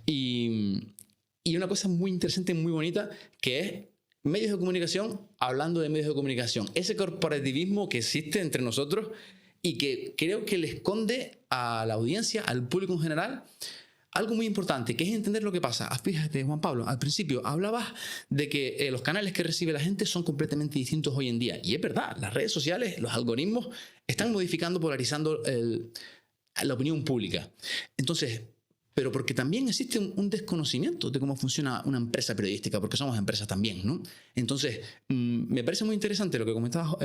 Y una cosa muy interesante y muy bonita, que es medios de comunicación hablando de medios de comunicación. Ese corporativismo que existe entre nosotros y que creo que le esconde a la audiencia, al público en general, algo muy importante, que es entender lo que pasa. Fíjate, Juan Pablo, al principio hablabas de que los canales que recibe la gente son completamente distintos hoy en día. Y es verdad, las redes sociales, los algoritmos, están modificando, polarizando la opinión pública. Entonces, pero porque también existe un desconocimiento de cómo funciona una empresa periodística, porque somos empresas también, ¿no? Entonces, me parece muy interesante lo que comentabas,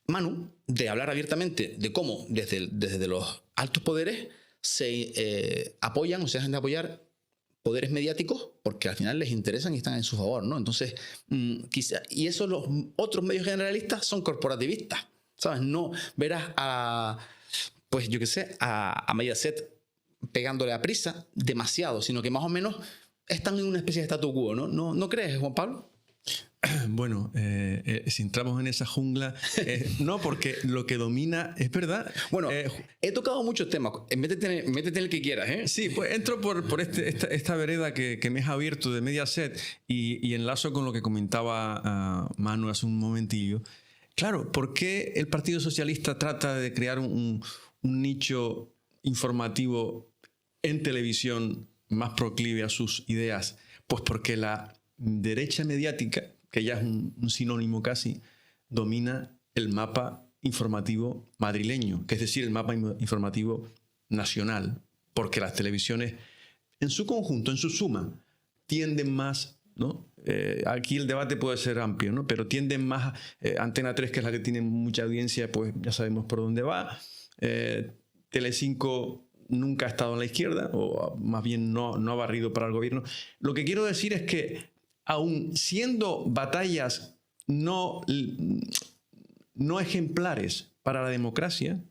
Manu, de hablar abiertamente de cómo desde los altos poderes se apoyan o se dejan de apoyar poderes mediáticos porque al final les interesan y están en su favor, ¿no? Entonces, quizá, y eso los otros medios generalistas son corporativistas, ¿sabes? No verás pues yo qué sé, a Mediaset pegándole a Prisa demasiado, sino que más o menos están en una especie de statu quo, ¿no? ¿No crees, Juan Pablo? Bueno, si entramos en esa jungla, no, porque lo que domina es verdad. Bueno, he tocado muchos temas. Métete en el que quieras, ¿eh? Sí, pues entro por esta vereda que me has abierto de Mediaset y enlazo con lo que comentaba Manu hace un momentillo. Claro, ¿por qué el Partido Socialista trata de crear un nicho informativo en televisión más proclive a sus ideas? Pues porque la derecha mediática, que ya es un sinónimo casi, domina el mapa informativo madrileño, que es decir, el mapa informativo nacional, porque las televisiones en su conjunto, en su suma, tienden más, ¿no? Aquí el debate puede ser amplio, ¿no? Pero tienden más Antena 3, que es la que tiene mucha audiencia, pues ya sabemos por dónde va. Telecinco nunca ha estado en la izquierda, o más bien no ha barrido para el gobierno. Lo que quiero decir es que, aun siendo batallas no ejemplares para la democracia,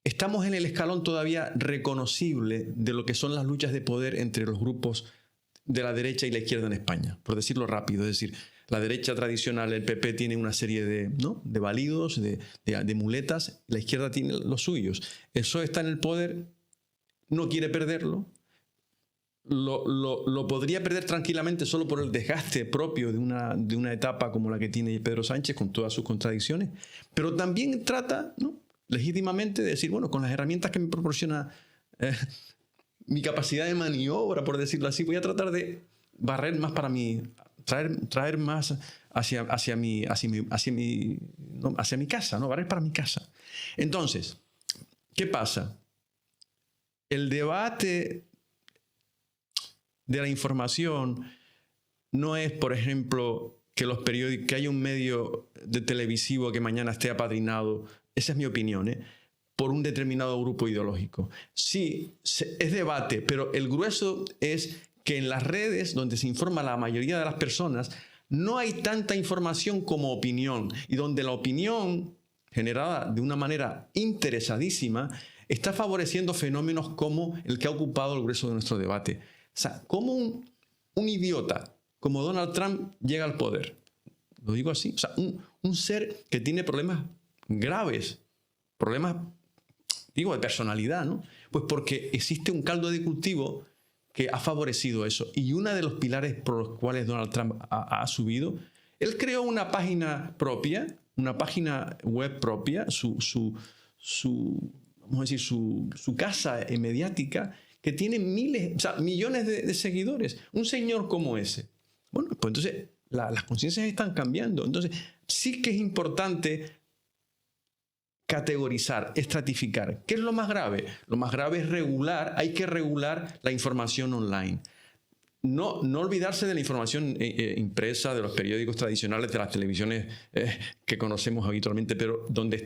estamos en el escalón todavía reconocible de lo que son las luchas de poder entre los grupos de la derecha y la izquierda en España, por decirlo rápido. Es decir, La derecha tradicional, el PP, tiene una serie de, ¿no?, de válidos, de muletas. La izquierda tiene los suyos. El PSOE está en el poder, no quiere perderlo. Lo podría perder tranquilamente solo por el desgaste propio de una etapa como la que tiene Pedro Sánchez, con todas sus contradicciones. Pero también trata, ¿no?, legítimamente de decir, bueno, con las herramientas que me proporciona mi capacidad de maniobra, por decirlo así, voy a tratar de barrer más para mí, traer más hacia mi casa, ¿no? Barrer para mi casa. Entonces, ¿qué pasa? El debate de la información no es, por ejemplo, que los periódicos, que haya un medio de televisivo que mañana esté apadrinado, esa es mi opinión, por un determinado grupo ideológico. Sí, es debate, pero el grueso es que en las redes, donde se informa la mayoría de las personas, no hay tanta información como opinión, y donde la opinión, generada de una manera interesadísima, está favoreciendo fenómenos como el que ha ocupado el grueso de nuestro debate. O sea, ¿cómo un idiota como Donald Trump llega al poder? Lo digo así. O sea, un ser que tiene problemas graves, problemas, digo, de personalidad, ¿no? Pues porque existe un caldo de cultivo que ha favorecido eso. Y uno de los pilares por los cuales Donald Trump ha subido, él creó una página propia, una página web propia, vamos a decir, su casa mediática, que tiene millones de seguidores. Un señor como ese. Bueno, pues entonces las conciencias están cambiando. Entonces sí que es importante categorizar, estratificar. ¿Qué es lo más grave? Lo más grave es hay que regular la información online. No olvidarse de la información impresa, de los periódicos tradicionales, de las televisiones que conocemos habitualmente, pero donde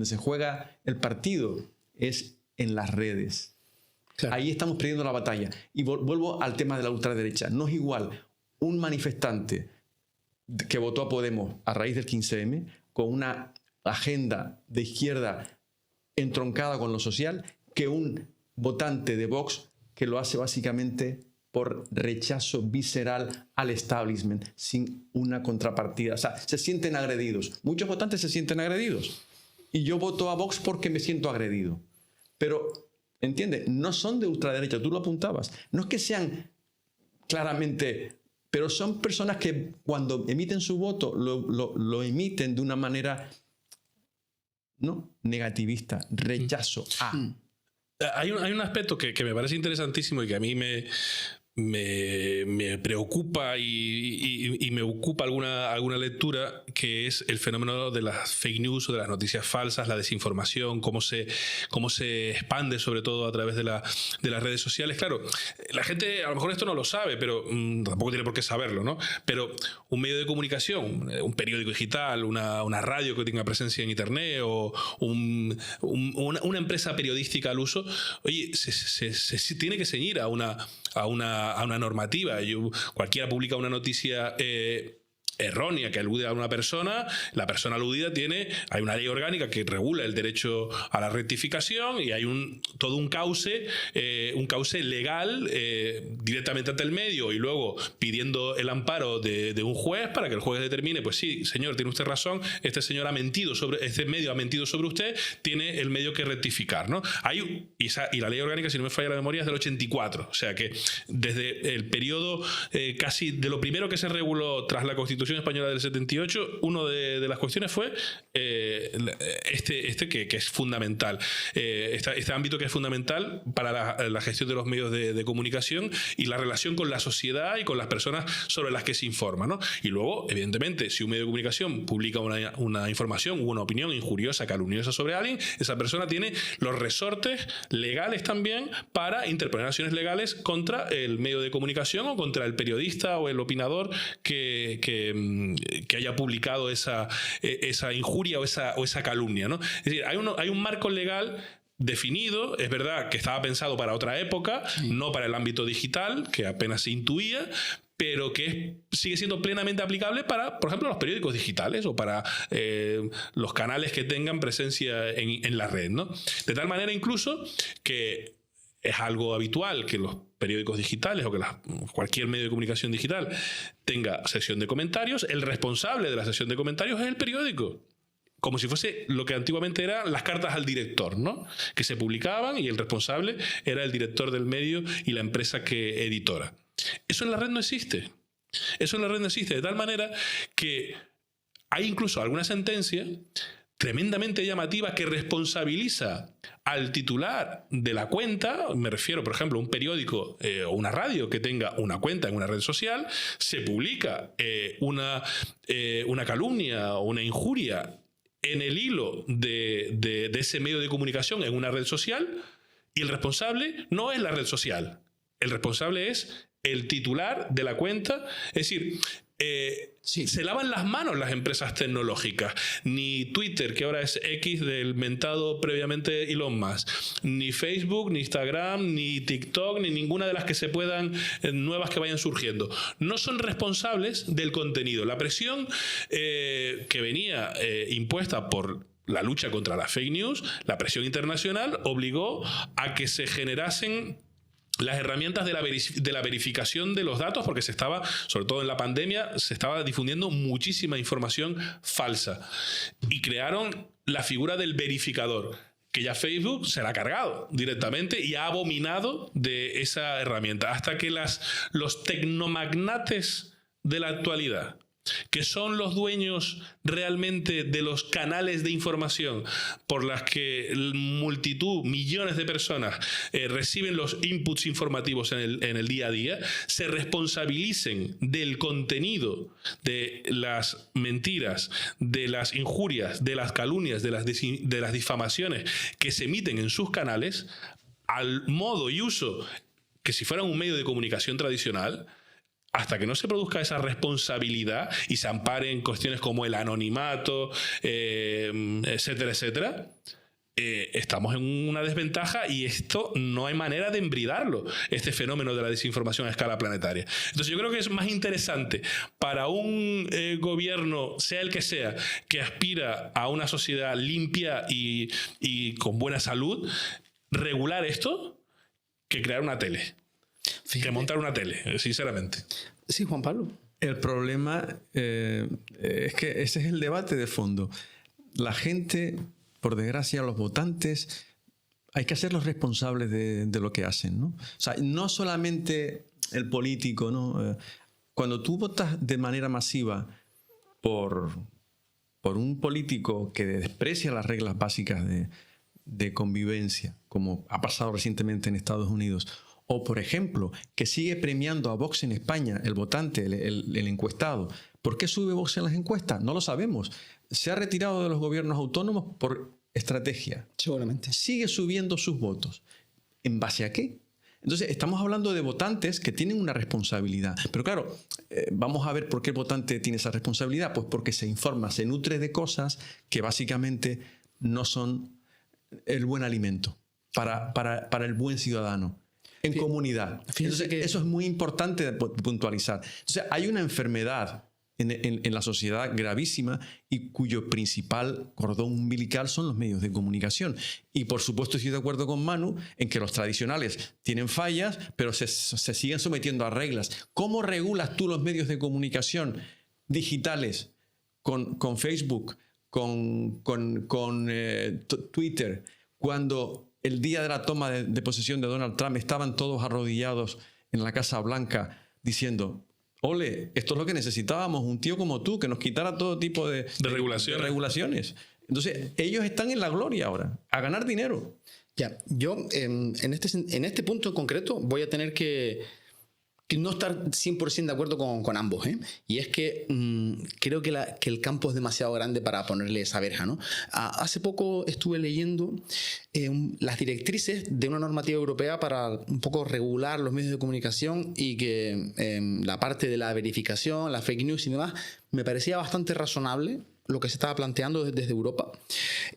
se juega el partido es en las redes. Claro. Ahí estamos perdiendo la batalla. Y vuelvo al tema de la ultraderecha. No es igual un manifestante que votó a Podemos a raíz del 15M con una agenda de izquierda entroncada con lo social que un votante de Vox que lo hace básicamente por rechazo visceral al establishment, sin una contrapartida. O sea, se sienten agredidos. Muchos votantes se sienten agredidos. Y yo voto a Vox porque me siento agredido. Pero, ¿entiendes? No son de ultraderecha, tú lo apuntabas. No es que sean claramente, pero son personas que cuando emiten su voto lo emiten de una manera no negativista, rechazo a. Hay un aspecto que me parece interesantísimo y que a mí me preocupa y me ocupa alguna lectura, que es el fenómeno de las fake news o de las noticias falsas, la desinformación, cómo se expande sobre todo a través de las redes sociales. Claro, la gente a lo mejor esto no lo sabe, pero tampoco tiene por qué saberlo, ¿no? Pero un medio de comunicación, un periódico digital, una radio que tenga presencia en internet o una empresa periodística al uso, oye, se tiene que ceñir a una normativa. Cualquiera publica una noticia errónea que alude a una persona, la persona aludida hay una ley orgánica que regula el derecho a la rectificación y hay todo un cauce legal directamente ante el medio y luego pidiendo el amparo de un juez para que el juez determine, pues sí, señor, tiene usted razón, este señor este medio ha mentido sobre usted, tiene el medio que rectificar, ¿no? Y la ley orgánica, si no me falla la memoria, es del 84, o sea que desde el periodo casi de lo primero que se reguló tras la Constitución Española del 78, una de las cuestiones fue que es fundamental, este ámbito que es fundamental para la gestión de los medios de comunicación y la relación con la sociedad y con las personas sobre las que se informa, ¿no? Y luego, evidentemente, si un medio de comunicación publica una información u una opinión injuriosa, calumniosa sobre alguien, esa persona tiene los resortes legales también para interponer acciones legales contra el medio de comunicación o contra el periodista o el opinador que haya publicado esa injuria o esa calumnia, ¿no? Es decir, hay un marco legal definido, es verdad que estaba pensado para otra época, no para el ámbito digital, que apenas se intuía, pero que sigue siendo plenamente aplicable para, por ejemplo, los periódicos digitales o para los canales que tengan presencia en la red, ¿no? De tal manera incluso que es algo habitual que los periódicos digitales o que cualquier medio de comunicación digital tenga sección de comentarios. El responsable de la sección de comentarios es el periódico. Como si fuese lo que antiguamente eran las cartas al director, ¿no? Que se publicaban y el responsable era el director del medio y la empresa que editora. Eso en la red no existe. Eso en la red no existe. De tal manera que hay incluso alguna sentencia tremendamente llamativa que responsabiliza al titular de la cuenta. Me refiero, por ejemplo, a un periódico o una radio que tenga una cuenta en una red social, se publica una calumnia o una injuria en el hilo de ese medio de comunicación en una red social, y el responsable no es la red social, el responsable es el titular de la cuenta. Es decir, se lavan las manos las empresas tecnológicas. Ni Twitter, que ahora es X del mentado previamente Elon Musk, ni Facebook, ni Instagram, ni TikTok, ni ninguna de las que se puedan, nuevas que vayan surgiendo, no son responsables del contenido. La presión que venía impuesta por la lucha contra las fake news, la presión internacional, obligó a que se generasen las herramientas de la verificación de los datos, porque sobre todo en la pandemia, se estaba difundiendo muchísima información falsa. Y crearon la figura del verificador, que ya Facebook se la ha cargado directamente y ha abominado de esa herramienta. Hasta que los tecnomagnates de la actualidad, que son los dueños realmente de los canales de información por las que multitud, millones de personas reciben los inputs informativos en el día a día, se responsabilicen del contenido, de las mentiras, de las injurias, de las calumnias, de las difamaciones que se emiten en sus canales, al modo y uso que si fueran un medio de comunicación tradicional. Hasta que no se produzca esa responsabilidad y se ampare en cuestiones como el anonimato, etcétera, etcétera, estamos en una desventaja, y esto no hay manera de embridarlo, este fenómeno de la desinformación a escala planetaria. Entonces yo creo que es más interesante para un gobierno, sea el que sea, que aspira a una sociedad limpia y con buena salud, regular esto, que crear una tele. Que montar una tele, sinceramente. Sí, Juan Pablo. El problema es que ese es el debate de fondo. La gente, por desgracia, los votantes, hay que hacerlos responsables de lo que hacen, ¿no? O sea, no solamente el político, ¿no? Cuando tú votas de manera masiva por un político que desprecia las reglas básicas de convivencia, como ha pasado recientemente en Estados Unidos, o, por ejemplo, que sigue premiando a Vox en España, el votante, el encuestado. ¿Por qué sube Vox en las encuestas? No lo sabemos. Se ha retirado de los gobiernos autónomos por estrategia. Seguramente. Sigue subiendo sus votos. ¿En base a qué? Entonces, estamos hablando de votantes que tienen una responsabilidad. Pero claro, vamos a ver por qué el votante tiene esa responsabilidad. Pues porque se informa, se nutre de cosas que básicamente no son el buen alimento para el buen ciudadano. En comunidad. Entonces, eso es muy importante de puntualizar. Entonces, hay una enfermedad en la sociedad gravísima y cuyo principal cordón umbilical son los medios de comunicación. Y por supuesto estoy de acuerdo con Manu en que los tradicionales tienen fallas, pero se siguen sometiendo a reglas. ¿Cómo regulas tú los medios de comunicación digitales con Facebook, con Twitter, cuando el día de la toma de posesión de Donald Trump estaban todos arrodillados en la Casa Blanca diciendo: ole, esto es lo que necesitábamos, un tío como tú que nos quitara todo tipo de regulaciones? Entonces, ellos están en la gloria ahora, a ganar dinero. Ya, yo en este punto en concreto voy a tener que no estar 100% de acuerdo con ambos, ¿eh? Y es que creo que el campo es demasiado grande para ponerle esa verja, ¿no? Hace poco estuve leyendo las directrices de una normativa europea para un poco regular los medios de comunicación, y que la parte de la verificación, la fake news y demás, me parecía bastante razonable lo que se estaba planteando desde Europa,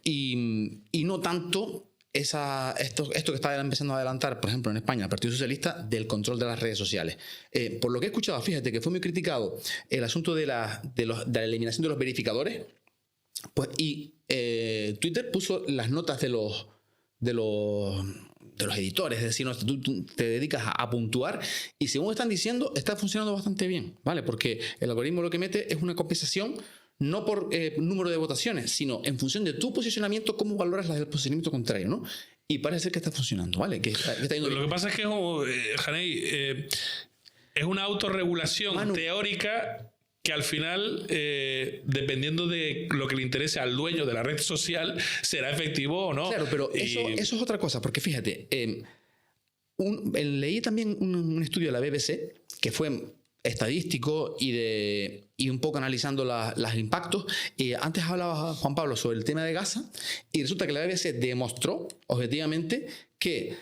y no tanto esto que está empezando a adelantar, por ejemplo, en España, el Partido Socialista, del control de las redes sociales. Por lo que he escuchado, fíjate que fue muy criticado el asunto de la eliminación de los verificadores, pues, y Twitter puso las notas de los editores, es decir, tú te dedicas a puntuar y según están diciendo, está funcionando bastante bien, ¿vale? Porque el algoritmo lo que mete es una compensación no por número de votaciones, sino en función de tu posicionamiento, cómo valoras la del posicionamiento contrario, ¿no? Y parece ser que está funcionando, ¿vale? Que está yendo Lo que pasa es que, Janey, es una autorregulación teórica que al final, dependiendo de lo que le interese al dueño de la red social, será efectivo o no. Claro, pero eso es otra cosa, porque fíjate, leí también un estudio de la BBC que fue estadístico y un poco analizando los impactos. Antes hablaba Juan Pablo sobre el tema de Gaza y resulta que la BBC demostró objetivamente que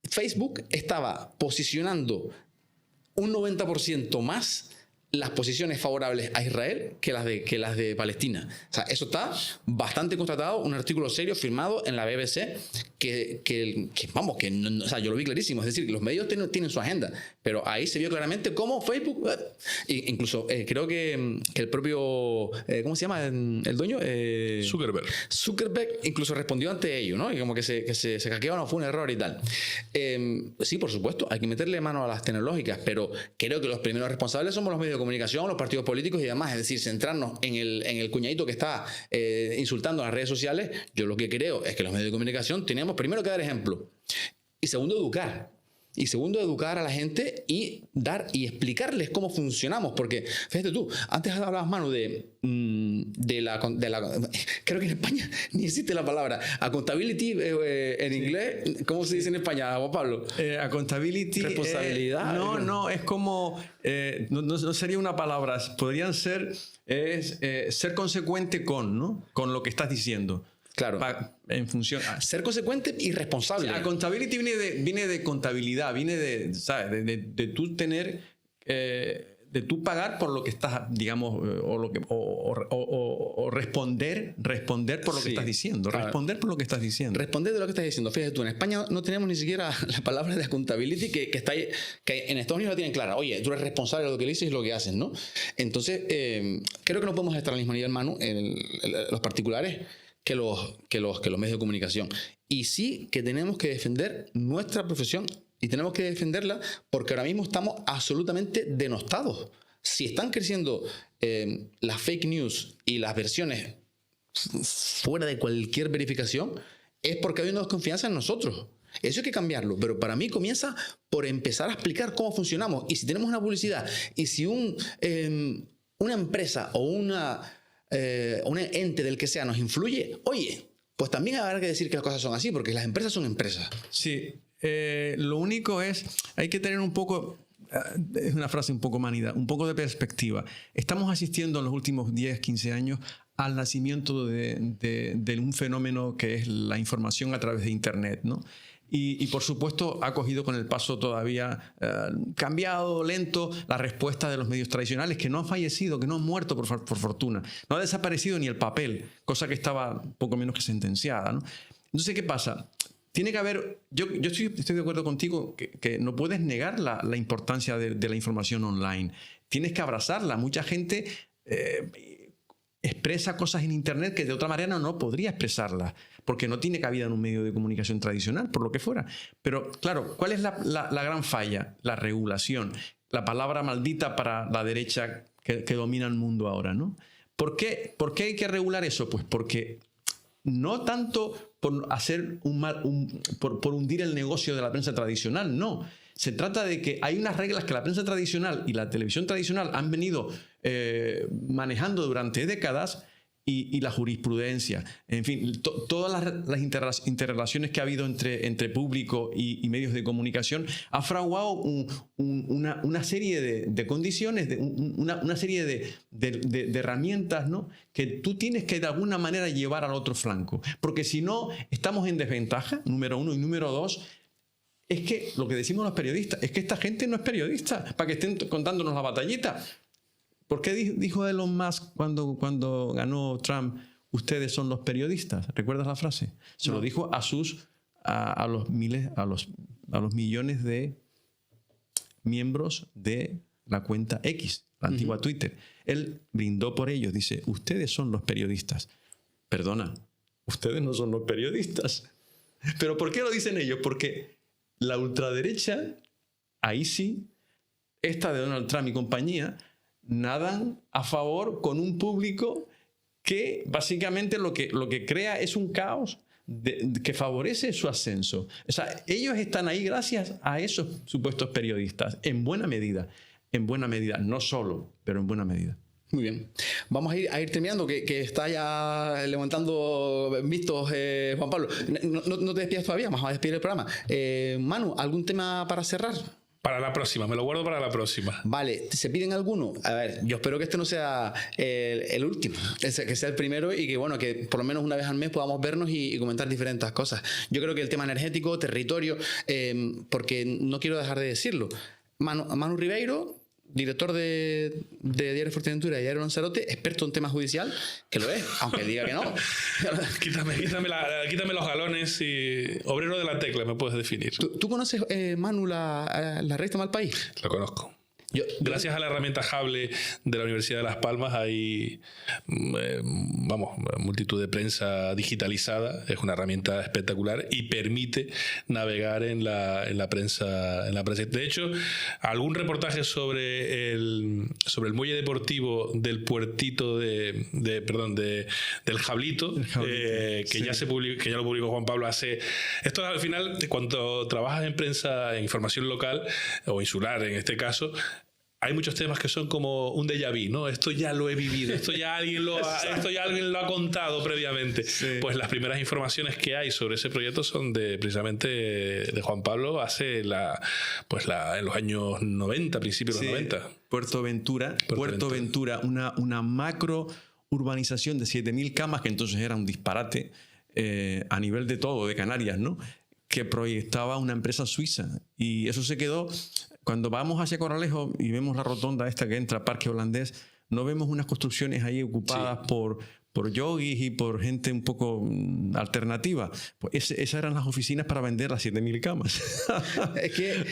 Facebook estaba posicionando un 90% más las posiciones favorables a Israel que las de Palestina. O sea, eso está bastante constatado, un artículo serio firmado en la BBC o sea, yo lo vi clarísimo, es decir, que los medios tienen su agenda, pero ahí se vio claramente cómo Facebook, incluso creo que el propio, ¿cómo se llama el dueño? Zuckerberg incluso respondió ante ello, ¿no? Y como que se hackeó, no fue un error y tal. Sí, por supuesto, hay que meterle mano a las tecnológicas, pero creo que los primeros responsables somos los medios de comunicación, los partidos políticos y demás, es decir, centrarnos en el cuñadito que está insultando en las redes sociales. Yo lo que creo es que los medios de comunicación tenemos primero que dar ejemplo y segundo educar a la gente y explicarles cómo funcionamos, porque fíjate tú, antes hablabas, Manu, de la creo que en España ni existe la palabra accountability en inglés. ¿Cómo se dice en España, Juan Pablo? Accountability, responsabilidad. No, es como no sería una palabra, podrían ser ser consecuente con lo que estás diciendo. Claro. En función ser consecuente y responsable. O sea, accountability viene de contabilidad, viene de, ¿sabes? De tú tener, de tú pagar por lo que estás, digamos, o responder por lo que estás diciendo. Claro. Responder por lo que estás diciendo. Responder de lo que estás diciendo. Fíjate tú, en España no tenemos ni siquiera la palabra de accountability que está ahí, que en Estados Unidos la tienen clara. Oye, tú eres responsable de lo que dices y lo que haces, ¿no? Entonces, creo que no podemos estar al mismo nivel, Manu, los particulares, que los medios de comunicación. Y sí que tenemos que defender nuestra profesión y tenemos que defenderla porque ahora mismo estamos absolutamente denostados. Si están creciendo las fake news y las versiones fuera de cualquier verificación, es porque hay una desconfianza en nosotros. Eso hay que cambiarlo, pero para mí comienza por empezar a explicar cómo funcionamos. Y si tenemos una publicidad y si una empresa o un ente del que sea nos influye, oye, pues también habrá que decir que las cosas son así, porque las empresas son empresas. Sí, lo único hay que tener un poco, es una frase un poco manida, un poco de perspectiva. Estamos asistiendo en los últimos 10, 15 años al nacimiento de un fenómeno que es la información a través de Internet, ¿no? Y por supuesto ha cogido con el paso todavía cambiado, lento, la respuesta de los medios tradicionales que no han fallecido, que no han muerto por fortuna. No ha desaparecido ni el papel, cosa que estaba poco menos que sentenciada, ¿no? Entonces, ¿qué pasa? Tiene que haber, yo estoy de acuerdo contigo que no puedes negar la importancia de la información online. Tienes que abrazarla. Mucha gente expresa cosas en Internet que de otra manera no podría expresarlas, porque no tiene cabida en un medio de comunicación tradicional, por lo que fuera. Pero claro, ¿cuál es la gran falla? La regulación. La palabra maldita para la derecha que domina el mundo ahora, ¿no? ¿Por qué hay que regular eso? Pues porque no tanto por hacer por hundir el negocio de la prensa tradicional, no. Se trata de que hay unas reglas que la prensa tradicional y la televisión tradicional han venido manejando durante décadas y la jurisprudencia, en fin, todas las interrelaciones que ha habido entre público y medios de comunicación ha fraguado una serie de condiciones, una serie de herramientas, ¿no?, que tú tienes que de alguna manera llevar al otro flanco, porque si no estamos en desventaja, número uno, y número dos, es que lo que decimos los periodistas es que esta gente no es periodista para que estén contándonos la batallita. ¿Por qué dijo Elon Musk cuando ganó Trump, ustedes son los periodistas? ¿Recuerdas la frase? Se lo dijo a los millones de miembros de la cuenta X, la antigua Twitter. Él brindó por ellos, dice, ustedes son los periodistas. Perdona, ustedes no son los periodistas. ¿Pero por qué lo dicen ellos? Porque la ultraderecha, ahí sí, esta de Donald Trump y compañía, nadan a favor con un público que básicamente lo que crea es un caos que favorece su ascenso. O sea, ellos están ahí gracias a esos supuestos periodistas, en buena medida, no solo, pero en buena medida. Muy bien. Vamos a ir terminando, que está ya levantando vistos Juan Pablo. No te despidas todavía, vamos a despedir el programa. Manu, ¿algún tema para cerrar? Para la próxima, me lo guardo para la próxima. Vale, ¿se piden alguno? A ver, yo espero que este no sea el último, que sea el primero y que, bueno, que por lo menos una vez al mes podamos vernos y comentar diferentes cosas. Yo creo que el tema energético, territorio, porque no quiero dejar de decirlo. Manu Ribeiro, director de Diario Fuerteventura y Diario Lanzarote, experto en tema judicial, que lo es, aunque diga que no. Quítame los galones y obrero de la tecla, me puedes definir. ¿Tú conoces, Manu, la revista Malpaís? Lo conozco. Gracias a la herramienta Hable de la Universidad de Las Palmas hay multitud de prensa digitalizada. Es una herramienta espectacular y permite navegar en la prensa. De hecho, algún reportaje sobre el muelle deportivo del puertito del Jablito, que sí, ya lo publicó Juan Pablo hace. Esto al final, cuando trabajas en prensa, en información local o insular en este caso, hay muchos temas que son como un déjà vu, ¿no? Esto ya lo he vivido, esto ya alguien lo ha contado previamente. Sí. Pues las primeras informaciones que hay sobre ese proyecto son precisamente de Juan Pablo hace en los años 90, principios de los 90. Puerto Ventura, una macro urbanización de 7.000 camas, que entonces era un disparate a nivel de todo, de Canarias, ¿no? Que proyectaba una empresa suiza. Y eso se quedó. Cuando vamos hacia Corralejo y vemos la rotonda esta que entra, Parque Holandés, no vemos unas construcciones ahí ocupadas por yogis y por gente un poco alternativa. Pues esas eran las oficinas para vender las 7.000 camas. Es que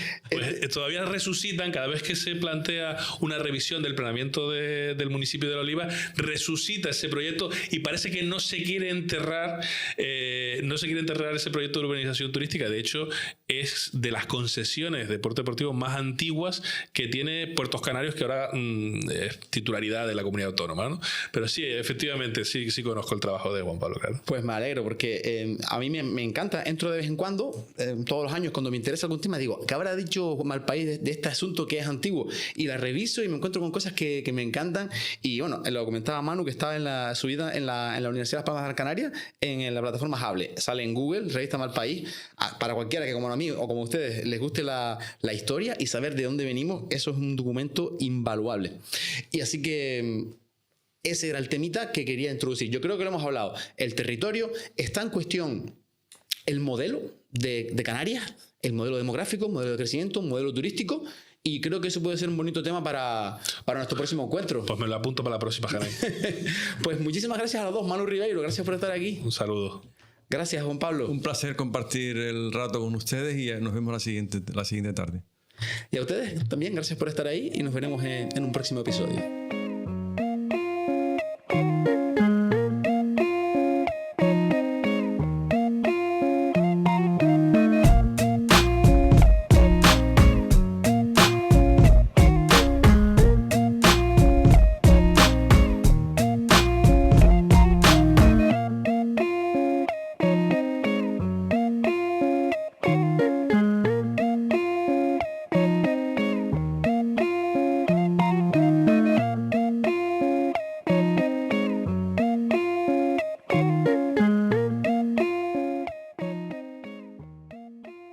todavía resucitan cada vez que se plantea una revisión del planeamiento del municipio de La Oliva, resucita ese proyecto y parece que no se quiere enterrar ese proyecto de urbanización turística. De hecho, es de las concesiones de deporte deportivo más antiguas que tiene Puertos Canarios, que ahora es titularidad de la comunidad autónoma, ¿no? Pero sí, efectivamente, sí conozco el trabajo de Juan Pablo, claro. Pues me alegro, porque a mí me encanta, entro de vez en cuando, todos los años, cuando me interesa algún tema, digo, ¿qué habrá dicho Malpaís de este asunto que es antiguo? Y la reviso y me encuentro con cosas que me encantan. Y bueno, lo comentaba Manu, que estaba subida en la Universidad de Las Palmas de Gran Canaria, en la plataforma Hable. Sale en Google, revista Malpaís, para cualquiera que como a mí o como a ustedes les guste la historia y saber de dónde venimos, eso es un documento invaluable. Y así que ese era el temita que quería introducir. Yo creo que lo hemos hablado. El territorio está en cuestión, el modelo de Canarias, el modelo demográfico, el modelo de crecimiento, el modelo turístico, y creo que eso puede ser un bonito tema para nuestro próximo encuentro. Pues me lo apunto para la próxima, Jaime. Pues muchísimas gracias a los dos. Manu Ribeiro, gracias por estar aquí. Un saludo. Gracias, Juan Pablo. Un placer compartir el rato con ustedes y nos vemos la siguiente tarde. Y a ustedes también, gracias por estar ahí y nos veremos en un próximo episodio.